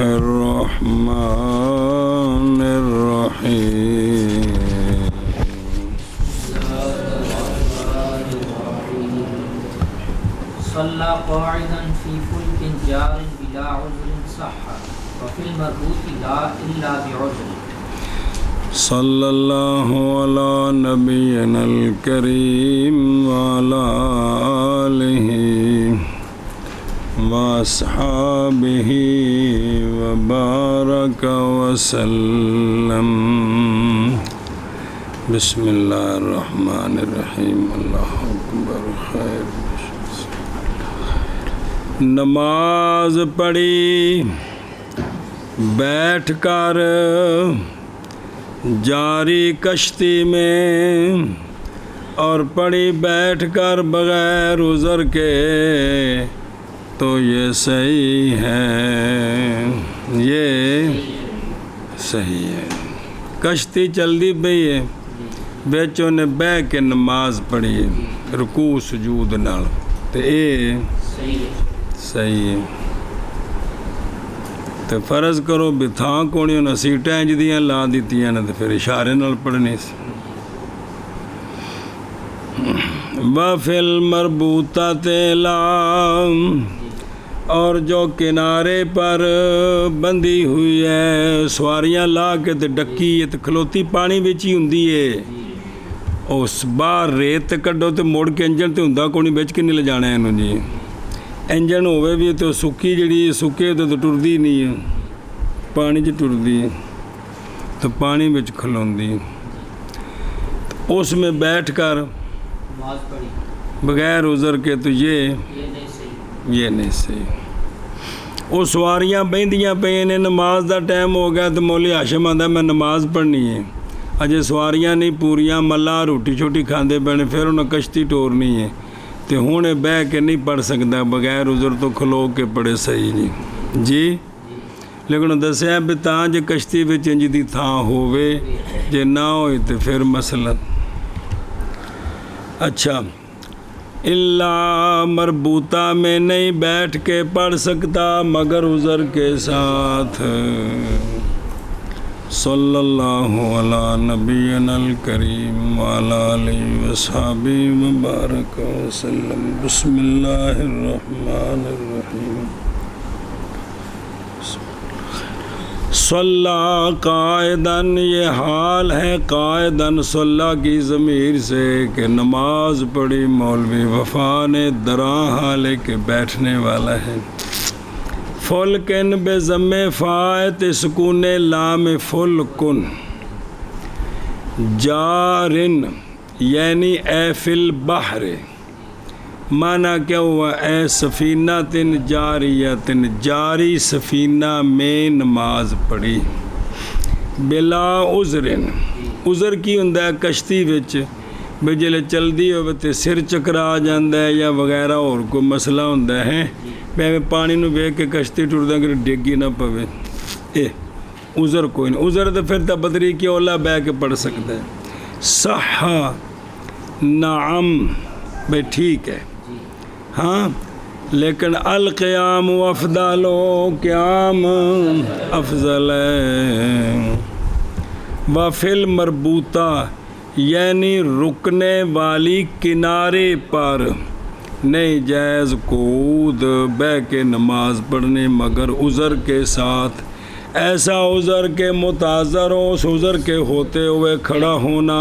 الرحمن الرحيم صلى قاعدا في فلك جار بلا عذر صح وفي المربوط لا إلا بعذر صلی اللہ علی نبینا الکریم وعلی آلہ واصحابہ وبارک وسلم بسم اللہ الرحمن الرحیم اللہ اکبر خیر نماز پڑھی بیٹھ کر جاری کشتی میں اور پڑھی بیٹھ کر بغیر عذر کے تو یہ صحیح ہے، یہ صحیح ہے۔ کشتی چلدی پئی ہے بچ انہیں بہ کے نماز پڑھی رکوع سجود نال تو یہ صحیح ہے۔ تو فرض کرو بھی تھان کونی انہیں سیٹیں انج دیاں لا دیتیاں نے تو پھر اشارے نال پڑھنی سی۔ وَفِي الْمَرْبُوطَةِ لَا، اور جو کنارے پر بندھی ہوئی ہے سواریاں لا کے تے ڈکی ہے تے کھلوتی پانی وچ ہی ہوندی ہے، اس باہر ریت کڈو تے مڑ کے انجن تے ہوندا کونی وچ کے نہیں لے جانا اینوں جی، انجن ہوئے بھی تو سکی جڑی سکے تو ٹردی نہیں ہے، پانی چ ٹردی تو پانی بچ کھلوندی، اس میں بیٹھ کر بغیر عذر کے تو یہ نہیں صحیح۔ وہ سواریاں بہندیاں پئیں نے نماز دا ٹائم ہو گیا تو مولی ہاشم آندا میں نماز پڑھنی ہے، اجے سواریاں نہیں پوریاں ملا روٹی چھوٹی کھاندے پینے پھر انہیں کشتی ٹورنی ہے تو ہوں بہ کے نہیں پڑھ سکتا بغیر عذر تو کھلو کے پڑھے صحیح جی لیکن دسیا بھی تاں جے کشتی وچ انج دی تھاں ہووے جے نہ ہوئے تو پھر مسئلہ اچھا الا مربوطہ میں نہیں بیٹھ کے پڑھ سکتا مگر عذر کے ساتھ۔ صلی اللہ علی نبینا الکریم وعلی آلہ وصحبہ وبارک وسلم بسم اللہ الرحمن الرحیم۔ صلی قائداً، یہ حال ہے قائداً صلی کی ضمیر سے کہ نماز پڑھی مولوی وفا نے دراں حالے کے بیٹھنے والا ہے۔ فلکن بے ضم فائت سکون لام فلکن جارن یعنی اے فی البحر، معنی کیا ہوا اے سفینہ تن جاریتن، جاری سفینہ میں نماز پڑھی بلا عذرن، عذر کی ہوندا ہے کشتی وچ بھی جلے چلدی ہوئے تے سر چکرا جاندا ہے یا وغیرہ اور کوئی مسئلہ ہوندا ہے میں پانی نو ویکھ کے کشتی ٹردا کہ ڈگی نہ پوے، عذر کوئی نہیں، عذر تو پھر بدری کی اولا بہ کے پڑھ سکتا ہے۔ صح نعم بھائی ٹھیک ہے ہاں، لیکن القیام افضل، قیام افضل ہے۔ وفی المربوطہ یعنی رکنے والی کنارے پر نہیں جائز قعود بہ کے نماز پڑھنے مگر عذر کے ساتھ، ایسا عذر کے متعذر ہو، اس عذر کے ہوتے ہوئے کھڑا ہونا۔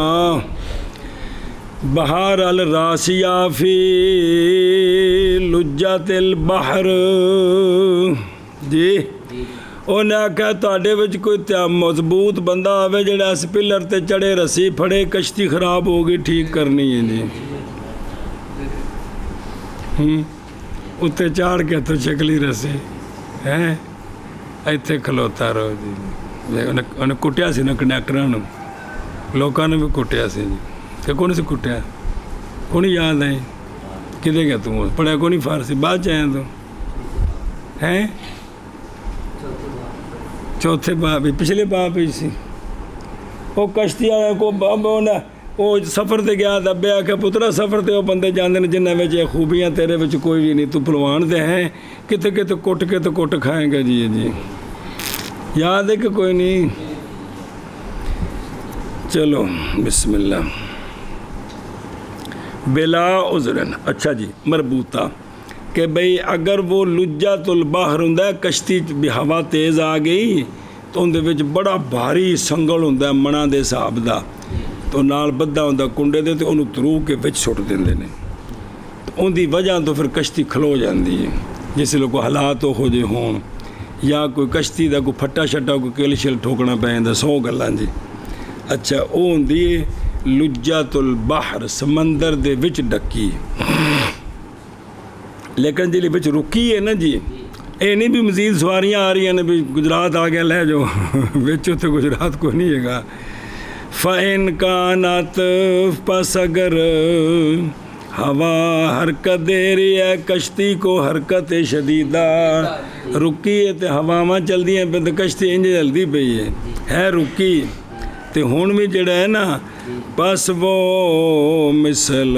بہار الراسیہ فی لجت البحر، جی انہیں آکھا تواڈے وچ کوئی مضبوط بندہ آوے جڑا اس پلر تے چڑھے رسی پھڑے کشتی خراب ہوگی ٹھیک کرنی ہے جی، اتنے چاڑھ کے تو چکلی رسی ہے ایتھے کھلوتا رہو جی، انہیں کٹیا سی نا کنڈیکٹراں نوں، لوکاں نے بھی کٹیا سی جی، کہ کون سے کٹیا کون یاد ہے کدے گیا تم پڑھیا کون فارسی بعد چاہیں تو ہیں چوتھے باپ پچھلے باپ ہی سی وہ کشتی والے کو وہ سفر تے گیا تھا بے آکھے پترا سفر تے وہ بندے جاندے نے جنہاں وچ خوبیاں تیرے وچ کوئی بھی نہیں، تو پلوان دے ہیں کتے کتے کٹ کے تو کٹ کھائیں گا جی جی یاد ہے کہ کوئی نہیں؟ چلو بسم اللہ. بلا عذرن. اچھا جی مربوطہ کہ بھئی اگر وہ لجت البحر ہوں کشتی بھی ہوا تیز آ گئی تو اندر وچ بڑا بھاری سنگل ہوں منا دے حساب دا تو نال بدھا ہوں کنڈے دے تو انہوں ترو کے وچ سٹ دیندے نے تو ان دی وجہ تو پھر کشتی کھلو جاندی ہے جس لوگ کو حالات ہو جے ہون یا کوئی کشتی دا کوئی پھٹا شٹا کوئی کیل شل ٹھوکنا پیندا 100 گلاں جی. اچھا وہ ہوندی لجت البحر سمندر دے وچ ڈکی لیکن جی وچ رکی ہے نا جی اے نہیں بھی مزید سواریاں آ رہی ہیں بھی گجرات آ گیا لے جو وچ اتنے گجرات کو نہیں ہے گا. فَإِن كَانَتْ پس اگر ہوا حرکت دے رہی ہے کشتی کو حرکت شدیدہ رکی ہے تو ہواواں چل دی ہیں پہ تو کشتی انج جلدی پئی ہے رکی تو ہون بھی جڑا ہے نا پس وہ مثل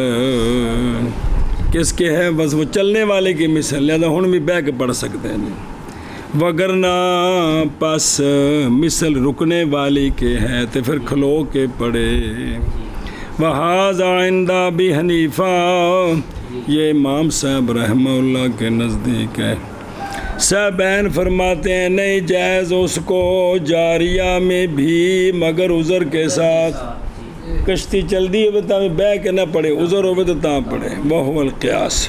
کس کے ہے بس وہ چلنے والے کی مثل لہذا ہون بھی بہ کے پڑھ سکتے ہیں. وگرنہ پس مثل رکنے والی کے ہے تو پھر کھلو کے پڑھے. وَهَذَا عِنْدَ أَبِي حنیفہ یہ امام صاحب رحمہ اللہ کے نزدیک ہے. صاحبین فرماتے ہیں نہیں جائز اس کو جاریہ میں بھی مگر عذر کے ساتھ کشتی چل دی ہے تو بہ کے نہ پڑھے عذر ہوئے تو تاں پڑھے. وَهُوَ الْقِيَاسِ.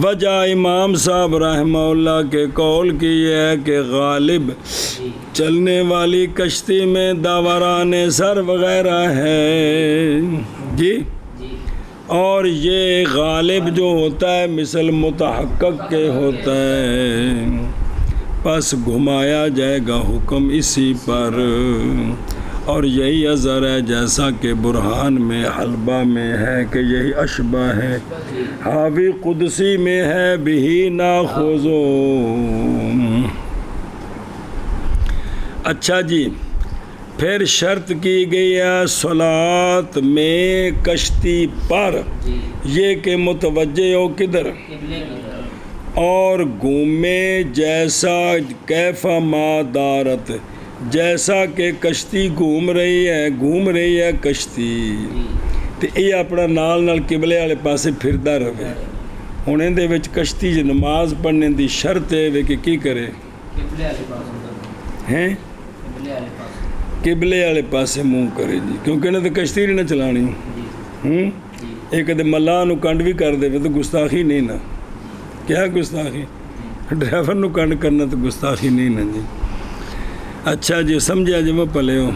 وجہ امام صاحب رحمہ اللہ کے قول کی یہ ہے کہ غالب چلنے والی کشتی میں دوران سر وغیرہ ہے جی اور یہ غالب جو ہوتا ہے مثل متحقق کے ہوتا ہے پس گھمایا جائے گا حکم اسی پر اور یہی اظہر ہے جیسا کہ برہان میں حلبہ میں ہے کہ یہی اشبہ ہے حاوی قدسی میں ہے بھی ناخوذو. اچھا جی پھر شرط کی گئی ہے صلاۃ میں کشتی پر یہ کہ متوجہ ہو کدھر اور گھومے جیسا کیفا ما دارت جیسا کہ کشتی گھوم رہی ہے کشتی تو یہ اپنا نال قبلے والے پاسے پھردا رہے. ہن اندے وچ کشتی جو نماز پڑھنے دی شرط ہے کہ کی کرے ہیں قبلے والے پاسے منہ کرے جی کیونکہ انہیں تو کشتی نہیں نہ چلانی ایک دے ملاح نو کنڈ بھی کر دے تو گستاخی نہیں نا کیا گستاخی ڈرائیور نو کنڈ کرنا تو گستاخی نہیں نا جی. اچھا جی سمجھا جی وہ پلے ہو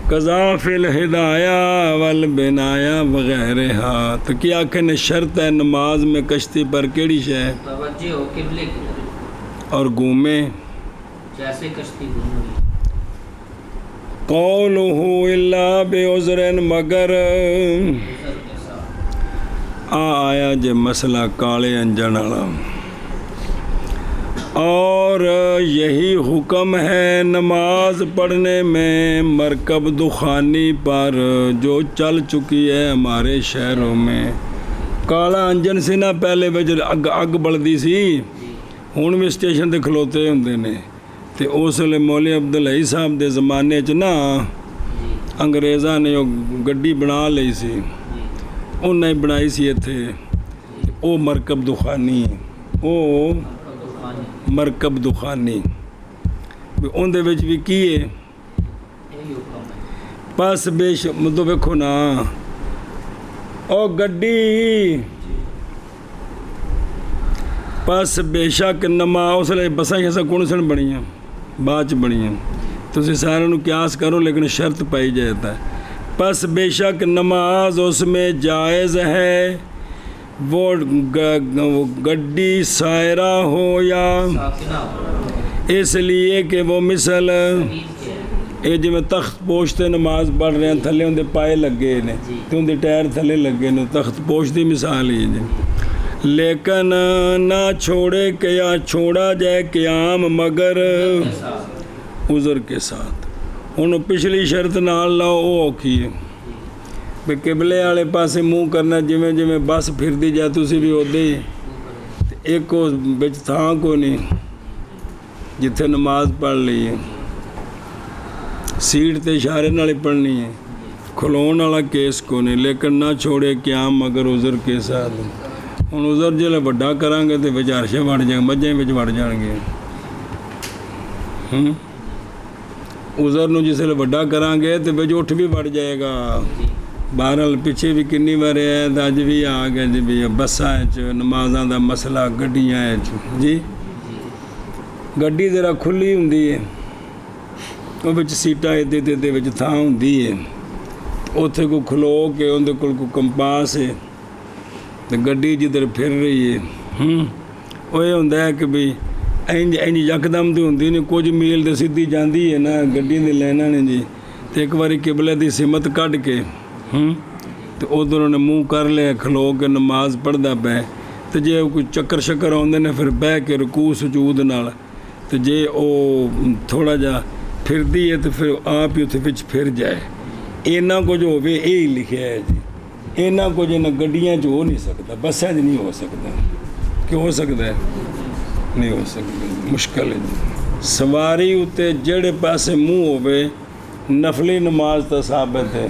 قضا فی الہدایہ والبنایا وغیرہ تو کیا کہنے شرط ہے نماز میں کشتی پر کیڑی شے ہے توجہ ہو قبلے کی طرف اور گھومے جیسے کشتی گھوم رہی قولہ الا بعذر مگر آیا جے مسئلہ کالے انجن والا اور یہی حکم ہے نماز پڑھنے میں مرکب دخانی پر جو چل چکی ہے ہمارے شہروں میں کالا انجن سے نہ پہلے وجہ اگ بلدی سی ہون بھی اسٹیشن تے کھلوتے ہوندے نے تے اس ویلے مولوی عبدالحی صاحب دے زمانے چ نا انگریزاں نے گڈی بنا لئی سی انہاں ہی بنائی سی ایتھے او مرکب دخانی او مرکب دخانی ان دے وچ بھی کیے پس بے مطلب ویکھو نا او گڈی پس بے شک نما اس لیے بساں ایسا کون سن بنی ہیں بعد بنی ہیں تسی سارے نو قیاس کرو لیکن شرط پائی جاتا ہے پس بے شک نماز اس میں جائز ہے وہ گڈی سائرہ ہو یا اس لیے کہ وہ مثل یہ جی میں تخت پوشتے نماز پڑھ رہے ہیں تھلے اندے پائے لگے نے تو اندے ٹائر تھلے لگے نے تخت پوش دی مثال ہی جی لیکن نہ چھوڑے کہ یا چھوڑا جائے قیام مگر عذر کے ساتھ انہوں پچھلی شرط نال لاؤ او اوکھی ہے بے قبلے والے پاسے منہ کرنا جویں جویں بس پھر دی جائے تسی بھی ہو دے ایک کو بچ تھاں کو نہیں جتھے نماز پڑھ لی ہے سیٹ تے اشارے نال ہی پڑھنی ہے کھلون والا کیس کو نہیں لیکن نہ چھوڑے قیام مگر عذر کے ساتھ ہوں عذر جلے وڈا کریں گے تو بچ عرشے وڑ جائیں مجھیں بچ وڑ جان گے عذر نو جس ویلے وڈا کریں گے تو بچ اٹھ بھی وڑ جائے گا بہرحال پیچھے بھی کنی بار ہے تو اج بھی آ گیا جی بھی بساں نمازاں دا مسئلہ گڈیاں جی گڈی ذرا کھلی ہوندی ہے وہ بچ سیٹاں ادھے وچ تھاں ہوندی ہے اوتھے کو کھلو کے اندر کول کو کمپاس ہے تو گڈی جدھر پھر رہی ہے وہ یہ ہوندا ہے کہ بھی ਇੰਜ ਯਕਦਮ ਦੀ ਹੁੰਦੀ ਨਹੀਂ ਕੁਝ ਮੀਲ ਤੇ ਸਿੱਧੀ ਜਾਂਦੀ ਹੈ ਨਾ ਗੱਡੀ ਦੀ ਲਾਈਨਾਂ ਨੇ ਜੀ ਤੇ ਇੱਕ ਵਾਰੀ ਕਿਬਲੇ ਦੀ ਸਿਮਤ ਕੱਢ ਕੇ ਤੇ ਉਧਰੋਂ ਨੇ ਮੂੰਹ ਕਰ ਲਿਆ ਖਲੋ ਕੇ ਨਮਾਜ਼ ਪੜ੍ਹਦਾ ਪਿਆ ਤੇ ਜੇ ਕੋਈ ਚੱਕਰ ਸ਼ੱਕਰ ਆਉਂਦੇ ਨੇ ਫਿਰ ਬਹਿ ਕੇ ਰਕੂ ਸਜੂਦ ਨਾਲ ਤੇ ਜੇ ਉਹ ਥੋੜਾ ਜਿਹਾ ਫਿਰਦੀ ਹੈ ਤੇ ਫਿਰ ਆਪ ਹੀ ਉੱਥੇ ਵਿੱਚ ਫਿਰ ਜਾਏ ਇੰਨਾ ਕੁਝ ਹੋਵੇ ਇਹ ਹੀ ਲਿਖਿਆ ਹੈ ਜੀ ਇੰਨਾ ਕੁਝ ਇਹਨਾਂ ਗੱਡੀਆਂ 'ਚ ਹੋ ਨਹੀਂ ਸਕਦਾ ਬੱਸਾਂ 'ਚ ਨਹੀਂ ਹੋ ਸਕਦਾ ਕਿ ਹੋ ਸਕਦਾ ਹੈ نہیں ہو سکتی مشکل ہے سواری اتنے جڑے پاسے منہ ہوئے نفلی نماز تو ثابت ہے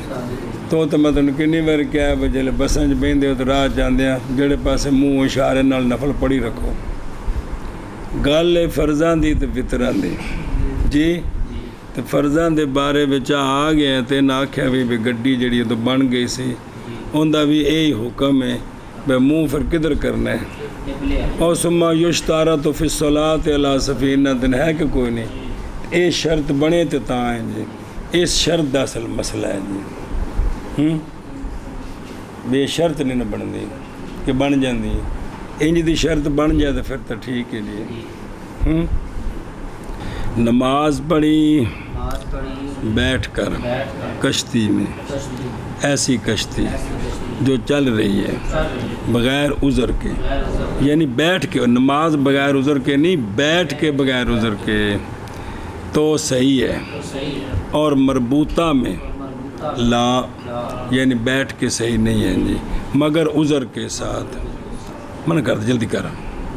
تو میں تمہیں کنی بار کیا ہے جلے بساں چ بہندے ہو تو راہ جاندے ہیں جڑے پاسے منہ اشارے نال نفل پڑھی رکھو گل ہے فرضاں دی تے وتراں دی جی تے فرضاں دے بارے وچ آ گئے تے نہ آکھیا بھی گڈی جڑی تو بن گئی سی اوندا بھی یہی حکم ہے بے منہ پھر کدھر کرنا ہے اور سما یشتارۃ فی الصلاۃ علی سفینۃ ہے کہ کوئی نہیں یہ شرط بنے تو تاں ہے جی اس شرط دا اصل مسئلہ ہے جی بے شرط نہیں نہ بنتی کہ بن جاندی انج دی شرط بن جائے تو پھر تو ٹھیک ہے جی نماز پڑھی بیٹھ کر کشتی میں ایسی کشتی جو چل رہی ہے بغیر عذر کے یعنی بیٹھ کے نماز بغیر عذر کے نہیں بیٹھ کے بغیر عذر کے تو صحیح ہے اور مربوطہ میں لا یعنی بیٹھ کے صحیح نہیں ہے جی مگر عذر کے ساتھ من کر جلدی کر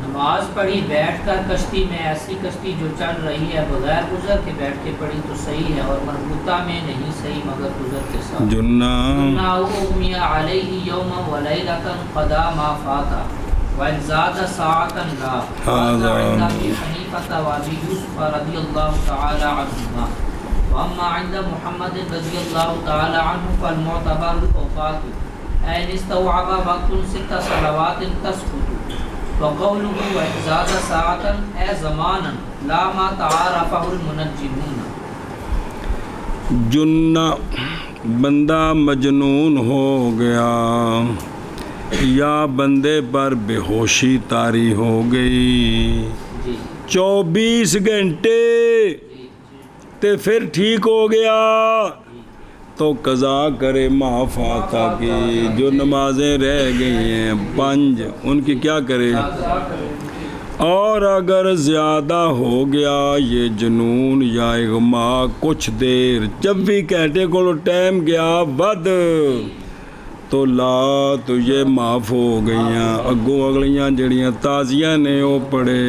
نماز پڑھی بیٹھ کر کشتی میں ایسی کشتی جو چل رہی ہے بغیر عذر کے بیٹھ کے پڑھی تو صحیح ہے اور مربوطہ میں نہیں صحیح مگر عذر کے ساتھ جنہ اغمی علیہ یوما ولیلتا قدا ما فاتا وان زاد ساعتا لا هذا عند ابی حنیفہ و ابی یوسف رضی اللہ تعالی عنہما واما عند محمد رضی اللہ تعالی عنہ فالمعتبر الاوقات این استوعب وقت 6 صلوات تسقط وقوله وإحزاد ساعة اے زمانا لا ما تعارفه المنجمون جنہ بندہ مجنون ہو گیا یا بندے پر بے ہوشی طاری ہو گئی 24 گھنٹے تے پھر ٹھیک ہو گیا تو قضا کرے ما فاتا کی جو نمازیں رہ گئی ہیں 5 ان کی کیا کرے اور اگر زیادہ ہو گیا یہ جنون یا اغما کچھ دیر 24 گھنٹے کو ٹائم گیا ود تو لا تو یہ معاف ہو گئیاں اگوں اگلیاں جڑیاں تازیاں نے وہ پڑھے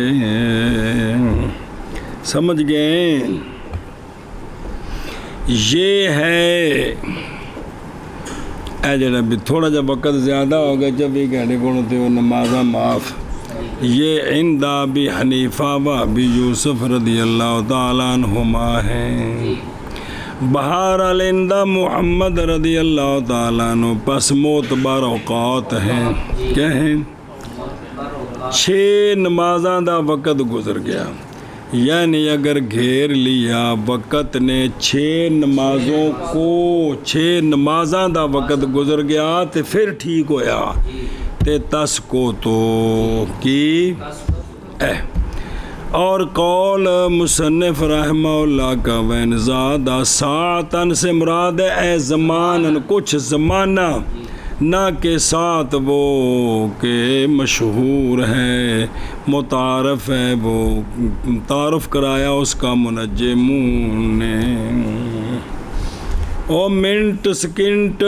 سمجھ گئے یہ ہے اے جڑا بھی تھوڑا جا وقت زیادہ ہو گیا جب بھی گھنٹے کو ہوتے وہ نمازہ معاف یہ عند ابی حنیفہ و ابی یوسف رضی اللہ تعالیٰ عنہما ہیں بہرحال عند محمد رضی اللہ تعالیٰ عنہ پس معتبر اوقات ہیں کیا ہیں 6 نمازاں دا وقت گزر گیا یعنی اگر گھیر لیا وقت نے 6 نمازوں کو 6 نمازاں دا وقت گزر گیا تو پھر ٹھیک ہویا تے تس کو تو کی اور قول مصنف رحمہ اللہ کا وین زادہ ساعتن سے مراد ہے اے زمانن کچھ زمانہ نہ کے ساتھ وہ کہ مشہور ہے متعارف ہے وہ تعارف کرایا اس کا منجمون نے او منٹ سکنٹ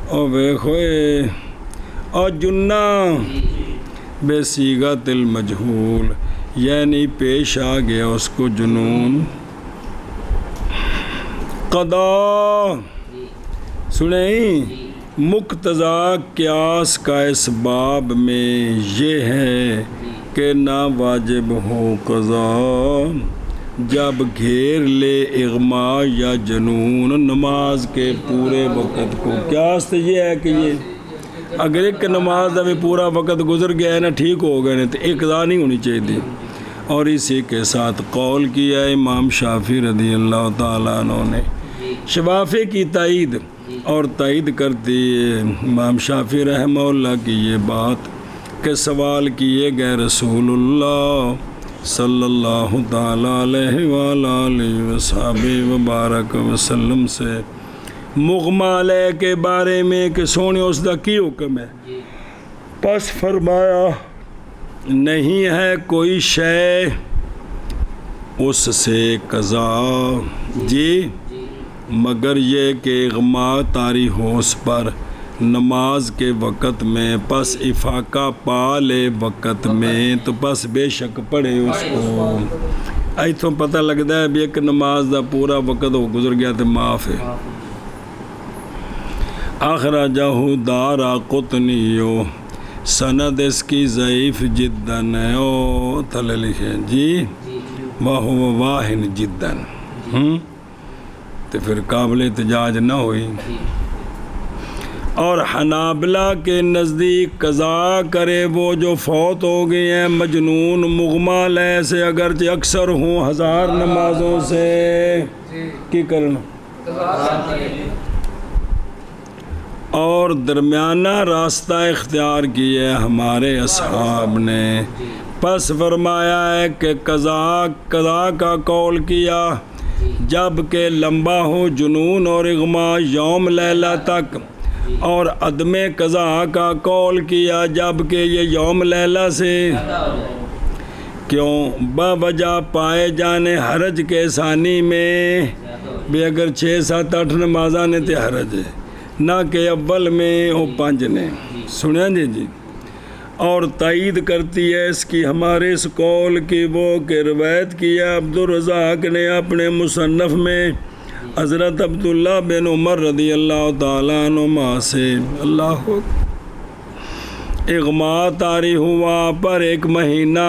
او ویخوئے او جنہ بے صیغت المجہول یعنی پیش آ گیا اس کو جنون. قضا سنیں مقتضا قیاس کا اس باب میں یہ ہے کہ نہ واجب ہو قضا جب گھیر لے اغما یا جنون نماز کے پورے وقت کو. قیاس تو یہ ہے کہ یہ اگر ایک نماز ابھی پورا وقت گزر گیا ہے نا ٹھیک ہو گئے نا تو ایک قضا نہیں ہونی چاہیے تھی. اور اسی کے ساتھ قول کیا امام شافعی رضی اللہ تعالیٰ عنہ نے. شفافی کی تائید اور تائید کرتی ہے امام شافعی رحمہ اللہ کی یہ بات کہ سوال کیے گئے رسول اللہ صلی اللہ تعالیٰ علیہ وآلہ وصحبہ وبارک وسلم سے مغمى علیہ کے بارے میں کہ سونے اس دا کی حکم ہے. پس فرمایا نہیں ہے کوئی شے اس سے قضا جی مگر یہ کہ اغما طاری ہو اس پر نماز کے وقت میں پس افاقہ پا لے وقت میں تو پس بے شک پڑھے اس کو. ایتھوں پتہ لگتا ہے بھی ایک نماز دا پورا وقت ہو گزر گیا تو معاف ہے. اخرجہ دارقطنی سند اس کی ضعیف جداً ہے او تھلے لکھے جی وہو واہن جداً تو پھر قابل احتجاج نہ ہوئی. اور حنابلہ کے نزدیک قضا کرے وہ جو فوت ہو گئے ہیں مجنون مغمى علیہ سے اگرچہ اکثر ہوں 1000 نمازوں سے کی کرنا. اور درمیانہ راستہ اختیار کیا ہمارے اصحاب نے. پس فرمایا ہے کہ قضا کا قول کیا جب کہ لمبا ہو جنون اور اغما یوم لیلہ تک. اور عدم قضا کا قول کیا جب کہ یہ یوم لیلہ سے کیوں بوجہ پائے جانے حرج کے ثانی میں بھی اگر 6 7 8 نمازاں نے تے حرج ہے نہ کہ اول میں وہ 5 نے. سنیں جی اور تائید کرتی ہے اس کی ہمارے اس قول کی وہ کہ روایت کیا عبدالرزاق نے اپنے مصنف میں حضرت عبداللہ بن عمر رضی اللہ تعالیٰ عنہما سے. اللہ اغما طاری ہوا پر 1 مہینہ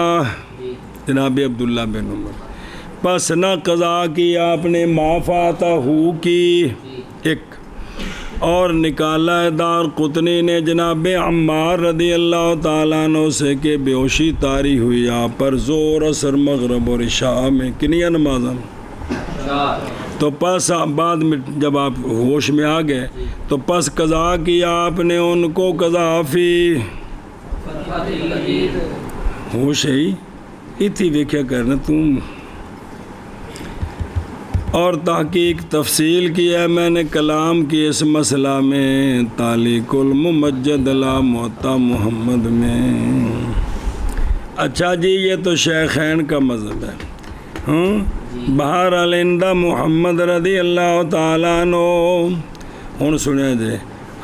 جناب عبداللہ بن عمر پس نہ قضا کی آپ نے معافاتہ ہو کی 1 اور نکالا دارقطنی نے جناب عمار رضی اللہ تعالیٰ عنہ سے کہ بیہوشی طاری ہوئی آپ پر ظہر عصر مغرب اور عشاء میں کنیا نمازاں. تو پس بعد میں جب آپ ہوش میں آ گئے تو پس قضا کیا آپ نے ان کو قضا فی ہوش ہی اتھی ویکھیا کرنا تم. اور تحقیق تفصیل کی ہے میں نے کلام کی اس مسئلہ میں تعلیق الممجد لا موطا محمد میں. اچھا جی یہ تو شیخین کا مذہب ہے. بہرحال عندہ محمد رضی اللہ تعالیٰ عنہ ہن سنیں جے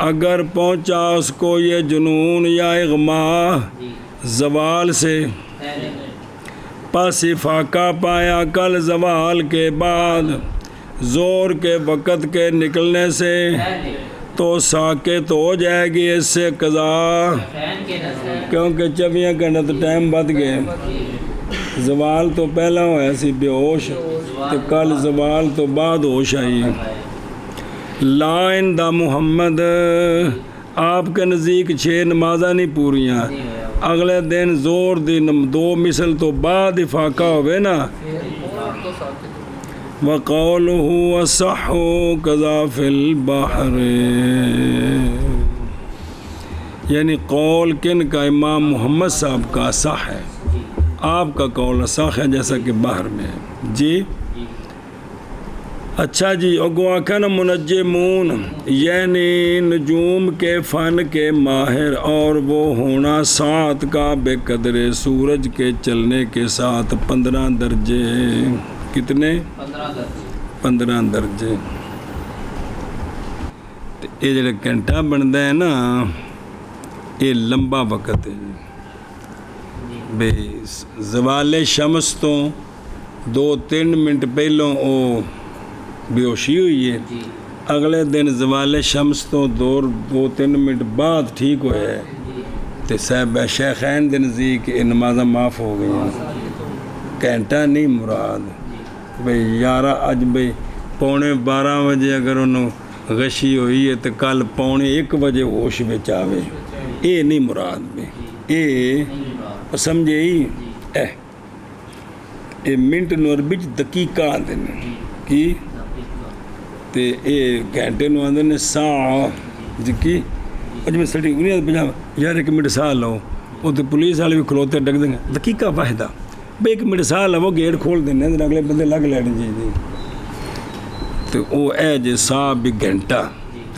اگر پہنچا اس کو یہ جنون یا اغما زوال سے پس افاقہ پایا کل زوال کے بعد زور کے وقت کے نکلنے سے تو ساکت ہو جائے گی اس سے قضا کیونکہ 24 گھنٹے تو ٹائم بد گئے. زوال تو پہلا ہوا سی بے ہوش تو کل زوال تو بعد ہوش آئی. لا عندہ محمد آپ کے نزدیک 6 نمازاں نہیں پوریاں اگلے دن زور دی 2 مثل تو بعد افاقہ ہوئے نا. وقولہ اصح قضا فی البحر یعنی قول کن کا امام محمد صاحب کا اصح ہے. آپ کا قول اصح ہے جیسا کہ باہر میں ہے جی. اچھا جی اگواکن منجمون یعنی نجوم کے فن کے ماہر اور وہ ہونا ساعت کا بے قدر سورج کے چلنے کے ساتھ 15 درجے. کتنے 15 درجے. یہ جڑا گھنٹہ بنتا ہے نا یہ لمبا وقت ہے بھئی زوال شمس تو 2-3 منٹ پہلوں او بے ہوشی ہوئی ہے، جی اگلے دن زوال شمس تو 2-3 منٹ بعد ٹھیک ہویا ہے، جی تو صاحب شیخین دے نزدیک یہ نمازاں معاف ہو گئی ہیں، گھنٹہ نہیں مراد بھئی یارہ اج بھئی 11:15 بجے اگر انہوں غشی ہوئی ہے تو کل 1:45 بجے ہوش بچ آوے، یہ نہیں مراد بھئی، یہ سمجھے ہی اے منٹ نو عربی دقیقہ آندے نے کی تے اے گھنٹے نو آندے نے ساعہ جکی اج میں سٹی انہیں بجا یار 1 منٹ ساہ لو وہ تو پولیس والے بھی کھلوتے ڈک دیں گے دقیقہ واحدہ بھئی 1 منٹ ساہ لو گیٹ کھول دینے ہیں اگلے بندے لگ لینے جی تو وہ اے جے ساہ بھی گھنٹہ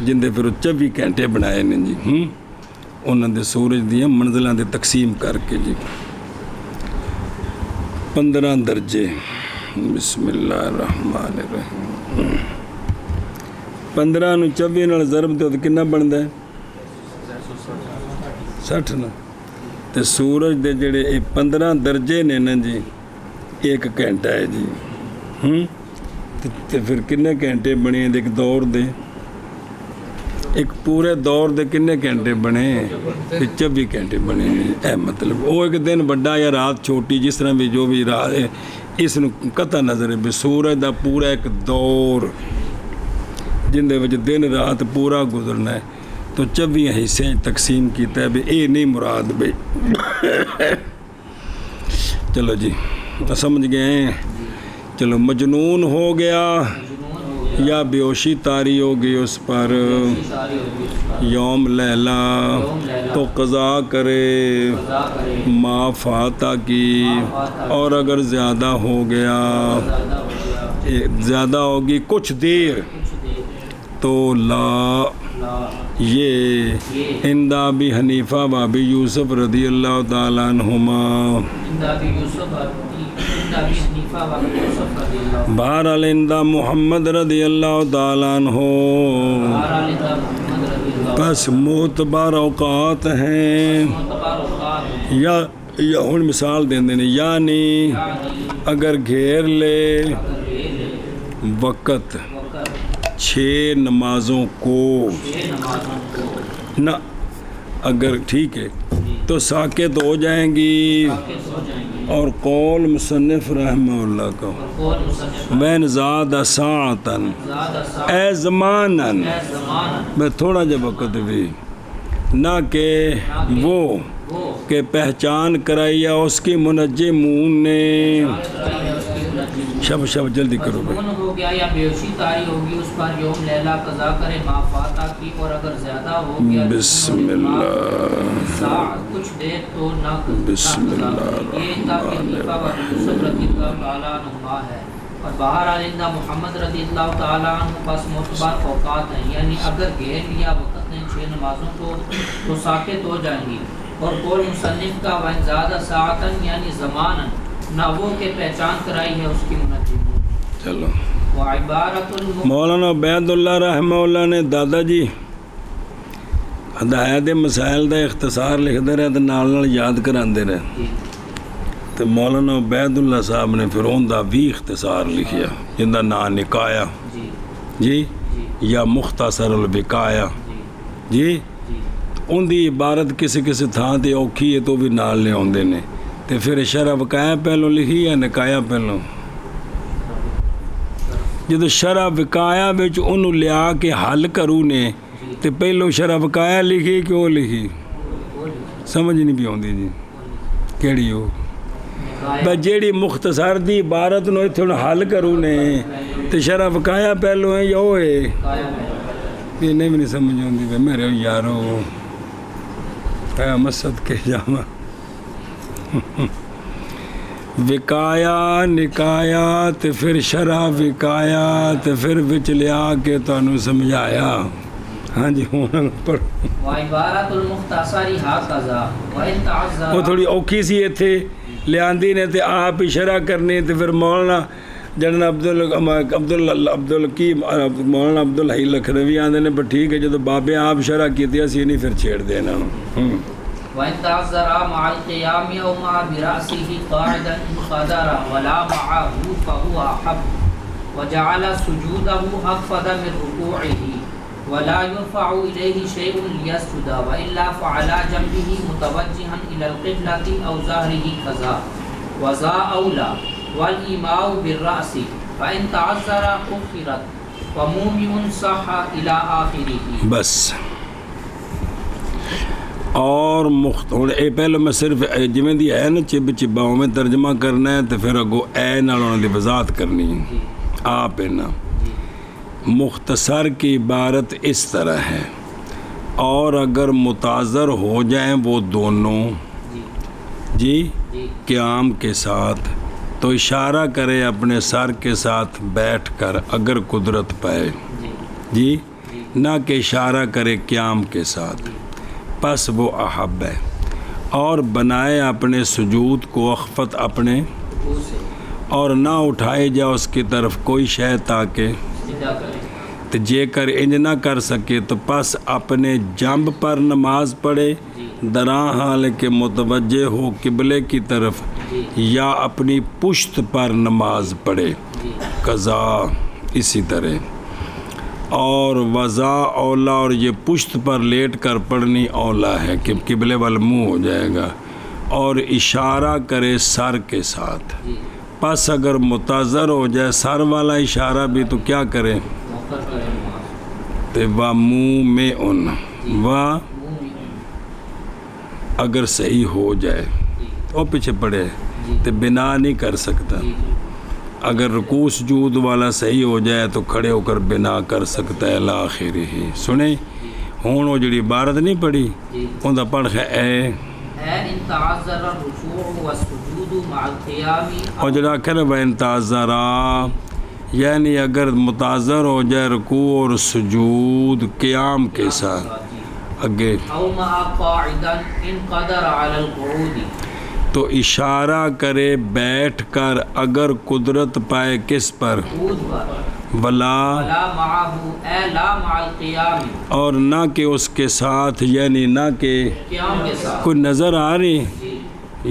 جن دے پھر 24 گھنٹے بنائے نے جی انہوں دے سورج دیا منزلوں دے تقسیم کر کے جی 15 درجے بسم اللہ الرحمن الرحیم 15 نو 24 نال ضرب دے تو کنا بندا ہے 60 نا تے سورج دے جڑے 15 درجے نے نا جی 1 گھنٹہ ہے جی تے پھر کنے گھنٹے بنے ایک دور دے ایک پورے دور دے کنے گھنٹے بنے 24 گھنٹے بنے اے مطلب وہ ایک دن بڑا یا رات چھوٹی جس طرح بھی جو بھی رات ہے اس نو قطع نظر ہے بھی سورج دا پورا ایک دور جن دے وجہ دن رات پورا گزرنا ہے تو 24 حصے تقسیم کیتا ہے بھی اے نہیں مراد بھی چلو جی سمجھ گئے ہیں چلو مجنون ہو گیا یا بیوشی طاری ہو گئی اس پر یوم لیلہ تو قضا کرے ما فاتہ کی اور اگر زیادہ ہو گیا زیادہ ہوگی کچھ دیر تو لا یہ عند ابی حنیفہ و ابی یوسف رضی اللہ تعالیٰ عنہما بہرحال عند محمد رضی اللہ تعالیٰ عنہ بس معتبر اوقات ہیں یا ہن مثال دیں دینے یعنی اگر گھیر لے وقت 6 نمازوں کو نہ اگر ٹھیک ہے تو ساکت ہو جائیں گی اور قول مصنف رحمہ اللہ کا وین زاد ساعتاً اے زماناً میں تھوڑا جا وقت بھی نہ کہ وہ کہ پہچان کرائیا اس کی منجمون نے شب جلدی کرو بھائی ہو گیا یا بیوشی طاری ہوگی اس پر یوم لیلہ قضا کرے ما فاتہ کی اور اگر زیادہ ہو گیا بسم اللہ کچھ دیر تو نہ بسم اللہ یہ انتابی حنیفہ و یوسف رضی اللہ تعالیٰ عنہ ہے اور بہرحال عند محمد رضی اللہ تعالیٰ عنہ پاس معتبر اوقات ہیں یعنی اگر گھیر لیا وقت نے 6 نمازوں کو تو ساکت ہو جائیں گی اور قول مصنف کا وَإِنْ زَادَ سَاعَةً یعنی زماناً نہ وہ کہ پہچان کرائی ہے اس کی منجمون چلو وعبارت مولانا عبید اللہ رحمہ اللہ نے دادا جی ہدایت مسائل دا اختصار لکھ دے رہے تو نال یاد کراندے رہے تو مولانا عبید اللہ صاحب نے پھر ان دا بھی اختصار لکھیا جن دا نام نکایا جی یا مختصر البکایا جی ان دی عبارت کسی تھان تے اوکھی ہے تو بھی نال لے آندے نے تے پھر شرح وقایا پہلو لکھی یا نکایا پہلو جدو شرح وقایا بچ انہوں لیا کے حل کرو نے تے پہلو شرح وقایا لکھی کیوں لکھی سمجھ نہیں بھی آندی جی کیڑی ہو بس جیڑی مختصر دی عبارت نو ایتھے حل کرو نے تے شرح وقایا پہلو ہے یا ہوئے یہ نہیں بھی نہیں سمجھ آندی میرے یارو اے مسجد کے جامع وکایا نکایا تے پھر شرح وکایا تے پھر وچ لیا کے تانوں سمجھایا ہاں جی ہوں پڑھ وعبارت المختصری ہاکذا وَإِنْ تَعَذَّرَ وہ تھوڑی اوکھی سی اتھے لیاندی نے تے آپ اشارہ کرنی تے پھر مولانا جنرل عبدالحکیم مولانا عبدالحی لکھنوی آندے نے پر ٹھیک ہے جدو بابے آپ شرح کی تھی اسی نہیں پھر چھیڑ دینا وإن تعذر مع القيام أو مع برأسه قاعدا إن قدر ولا معه فهو أحب وجعل سجوده أخفض من ركوعه ولا يرفع إليه شيء ليسجد وإلا فعلى جنبه متوجها إلى القبلة أو ظهره كذا وذا أولى والإيماء بالرأس فإن تعذر أخرت ومومئ صح إلى آخره. بس اور پہلے میں صرف جویں دی ہے نا چب چباؤں میں ترجمہ کرنا ہے تو پھر اگو اے نال انہوں دی وضاحت کرنی ہے آپ نا مختصر کی عبارت اس طرح ہے اور اگر متعذر ہو جائیں وہ دونوں جی قیام کے ساتھ تو اشارہ کرے اپنے سر کے ساتھ بیٹھ کر اگر قدرت پائے جی نہ کہ اشارہ کرے قیام کے ساتھ پس وہ احب ہے اور بنائے اپنے سجود کو اخفت اپنے اور نہ اٹھائے جا اس کی طرف کوئی شے تاکہ تو جے کر انج نہ کر سکے تو پس اپنے جنب پر نماز پڑھے دراں حال کے متوجہ ہو قبلے کی طرف یا اپنی پشت پر نماز پڑھے قضا اسی طرح اور وضا اولا اور یہ پشت پر لیٹ کر پڑھنی اولا ہے کہ قبلے وال منہ ہو جائے گا اور اشارہ کرے سر کے ساتھ پس اگر متعذر ہو جائے سر والا اشارہ بھی تو کیا کرے تو و منہ میں ان و اگر صحیح ہو جائے تو پیچھے پڑے تو بنا نہیں کر سکتا اگر رکوع سجود والا صحیح ہو جائے تو کھڑے ہو کر بنا کر سکتا ہے الآخر ہی سنیں ہون وہ جڑی عبارت نہیں پڑھی ان دا پڑھ ہے اے ان تعذر الرکوع والسجود مع القیام اور جڑا کہہ وَإِن تَعَذَّرَا یعنی اگر متعذر ہو جائے رکوع اور سجود قیام کے ساتھ اگے او مع قاعدا ان قدر علی القعود تو اشارہ کرے بیٹھ کر اگر قدرت پائے کس پر ولا معه اے لا مع القیام اور نہ کہ اس کے ساتھ یعنی نہ کہ قیام کے ساتھ کوئی نظر آ رہی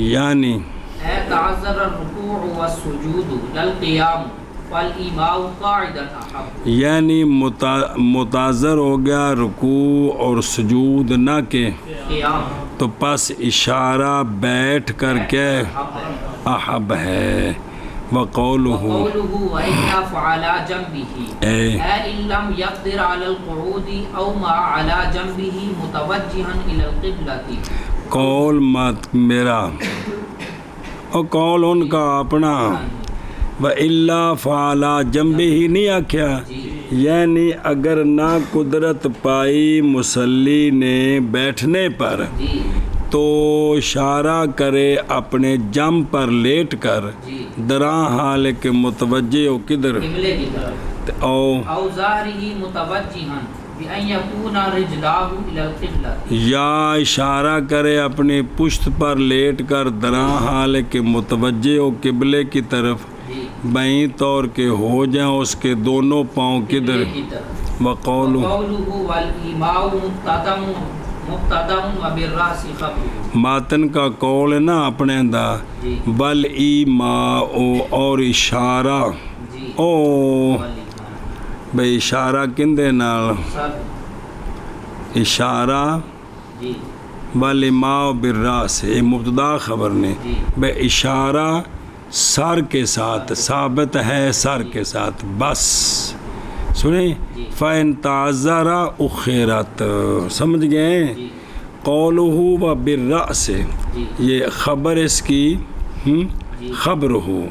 یعنی اے تعذر الرکوع والسجود للقیام والایماء قاعدا احب یعنی متعذر ہو گیا رکوع اور سجود نہ کہ قیام تو پس اشارہ بیٹھ کر کے احب ہے وقولہ وَإِنَّا فَعَلَى جَنْبِهِ اے ان لم يقدر على القعود او ما على جنبه متوجها الى القبلة قول مت میرا اور قول ان کا اپنا وَإِلَّا فَعَلَى جَنْبِهِ نہیں آکھیا یعنی اگر نہ قدرت پائی مصلی نے بیٹھنے پر تو اشارہ کرے اپنے جم پر لیٹ کر دراں حال کے متوجہ ہو کدھر او ظاہرہ متوجہاً بأن یکون رجلاہ الی القبلہ یا اشارہ کرے اپنی پشت پر لیٹ کر دراں حال کے متوجہ ہو قبلے کی طرف بائیں طور کے ہو جائیں اس کے دونوں پاؤں کدھر وقولہ والایماء مقتدم وبالراس خبر ماتن کا قول ہے نا اپنے دا بل ایماء اور اشارہ او بے اشارہ کندے نال اشارہ بل ایماء بالراس یہ مبتدا خبر نے بے اشارہ سر کے ساتھ ثابت ہے سر کے ساتھ بس سنیں فَإِن تَعَذَّرَ أُخِّرَتْ سمجھ گئے قَوْلُهُ وَبِالرَّأْسِ یہ خبر اس کی خبر ہو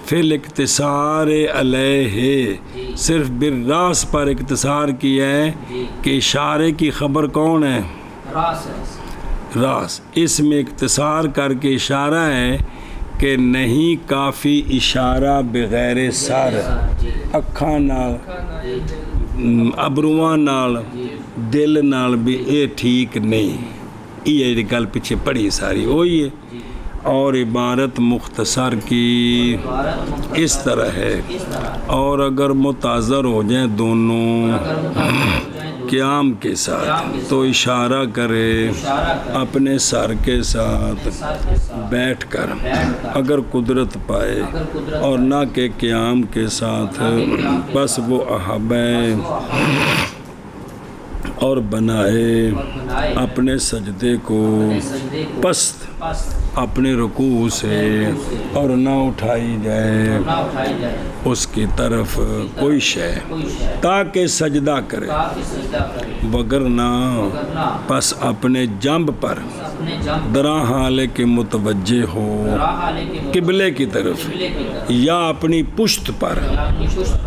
فی الاقتصار علیہ صرف بالراس پر اقتصار کیا ہے کہ اشارے کی خبر کون ہے راس اس میں اقتصار کر کے اشارہ ہے کہ نہیں کافی اشارہ بغیر سر اکھاں نال ابروان نال دل نال بھی یہ ٹھیک نہیں یہ گل پیچھے پڑھی ساری وہی ہے اور عبارت مختصر کی اس طرح ہے اور اگر متعذر ہو جائیں دونوں قیام کے ساتھ، تو اشارہ کرے اپنے سر کے ساتھ بیٹھ کر اگر قدرت پائے، اور نہ کہ قیام کے ساتھ، بس وہ احب اور بنائے اپنے سجدے کو پست اپنے رکوع سے، اور نہ اٹھائی جائے اس کی طرف کوئی شے تاکہ سجدہ کرے، وگرنہ پس اپنے جنب پر درا حالے کے متوجہ ہو قبلے کی طرف، یا اپنی پشت پر،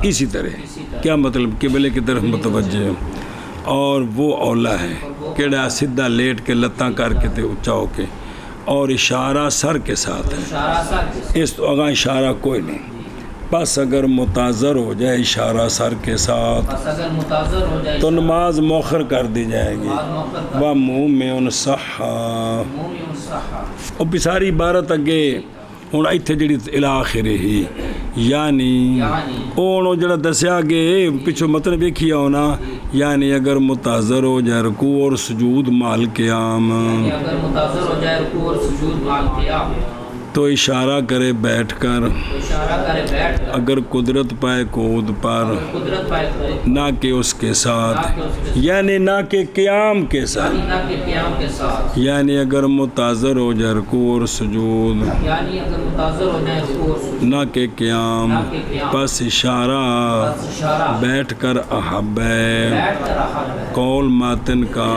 اسی طرح کیا مطلب قبلے کی طرف متوجہ، اور وہ اولا ہے کیڑا سیدھا لیٹ کے لتاں کر کے تے اچھا ہو کے، اور اشارہ سر کے ساتھ ہے، اس تو اگاں اشارہ کوئی نہیں، پس اگر متاثر ہو جائے اشارہ سر کے ساتھ تو نماز مؤخر کر دی جائے گی، وَمُؤْمِنٌ صَحَّا، اور پساری عبارت اگے ہوں ایتھے جڑی الاخر ہی، یعنی اونوں جڑا دسیا گے پچھو مطلب ویکھیا ہونا، یعنی اگر متاثر ہو جائے رکوع اور سجود مال قیام، تو اشارہ کرے بیٹھ کر، اگر قدرت پائے قعود پر، نہ کہ اس کے ساتھ، یعنی نہ کہ قیام کے ساتھ، یعنی اگر متاثر ہو جائے رکوع اور سجود، نہ کہ قیام، پس اشارہ بیٹھ کر احب ہے، قول ماتن کا،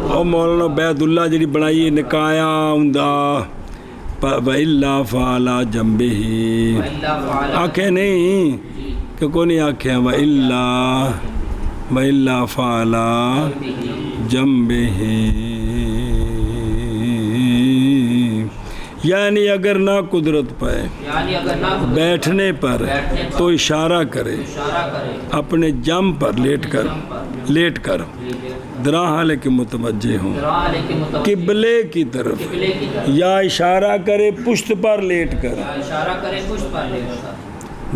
اور مولانا عبید اللہ جڑی بنائی نکایا ہوندا، وَإِلَّا فَعَلَى جَنبِهِ، آنکھیں نہیں کہ کوئی نہیں آنکھیں، وَإِلَّا فَعَلَى جَنبِهِ، یعنی اگر نہ قدرت پائے بیٹھنے پر تو اشارہ کرے اپنے جنب پر لیٹ کر درا حالے کے متوجہ ہوں قبلے کی طرف، یا اشارہ کرے پشت پر لیٹ کر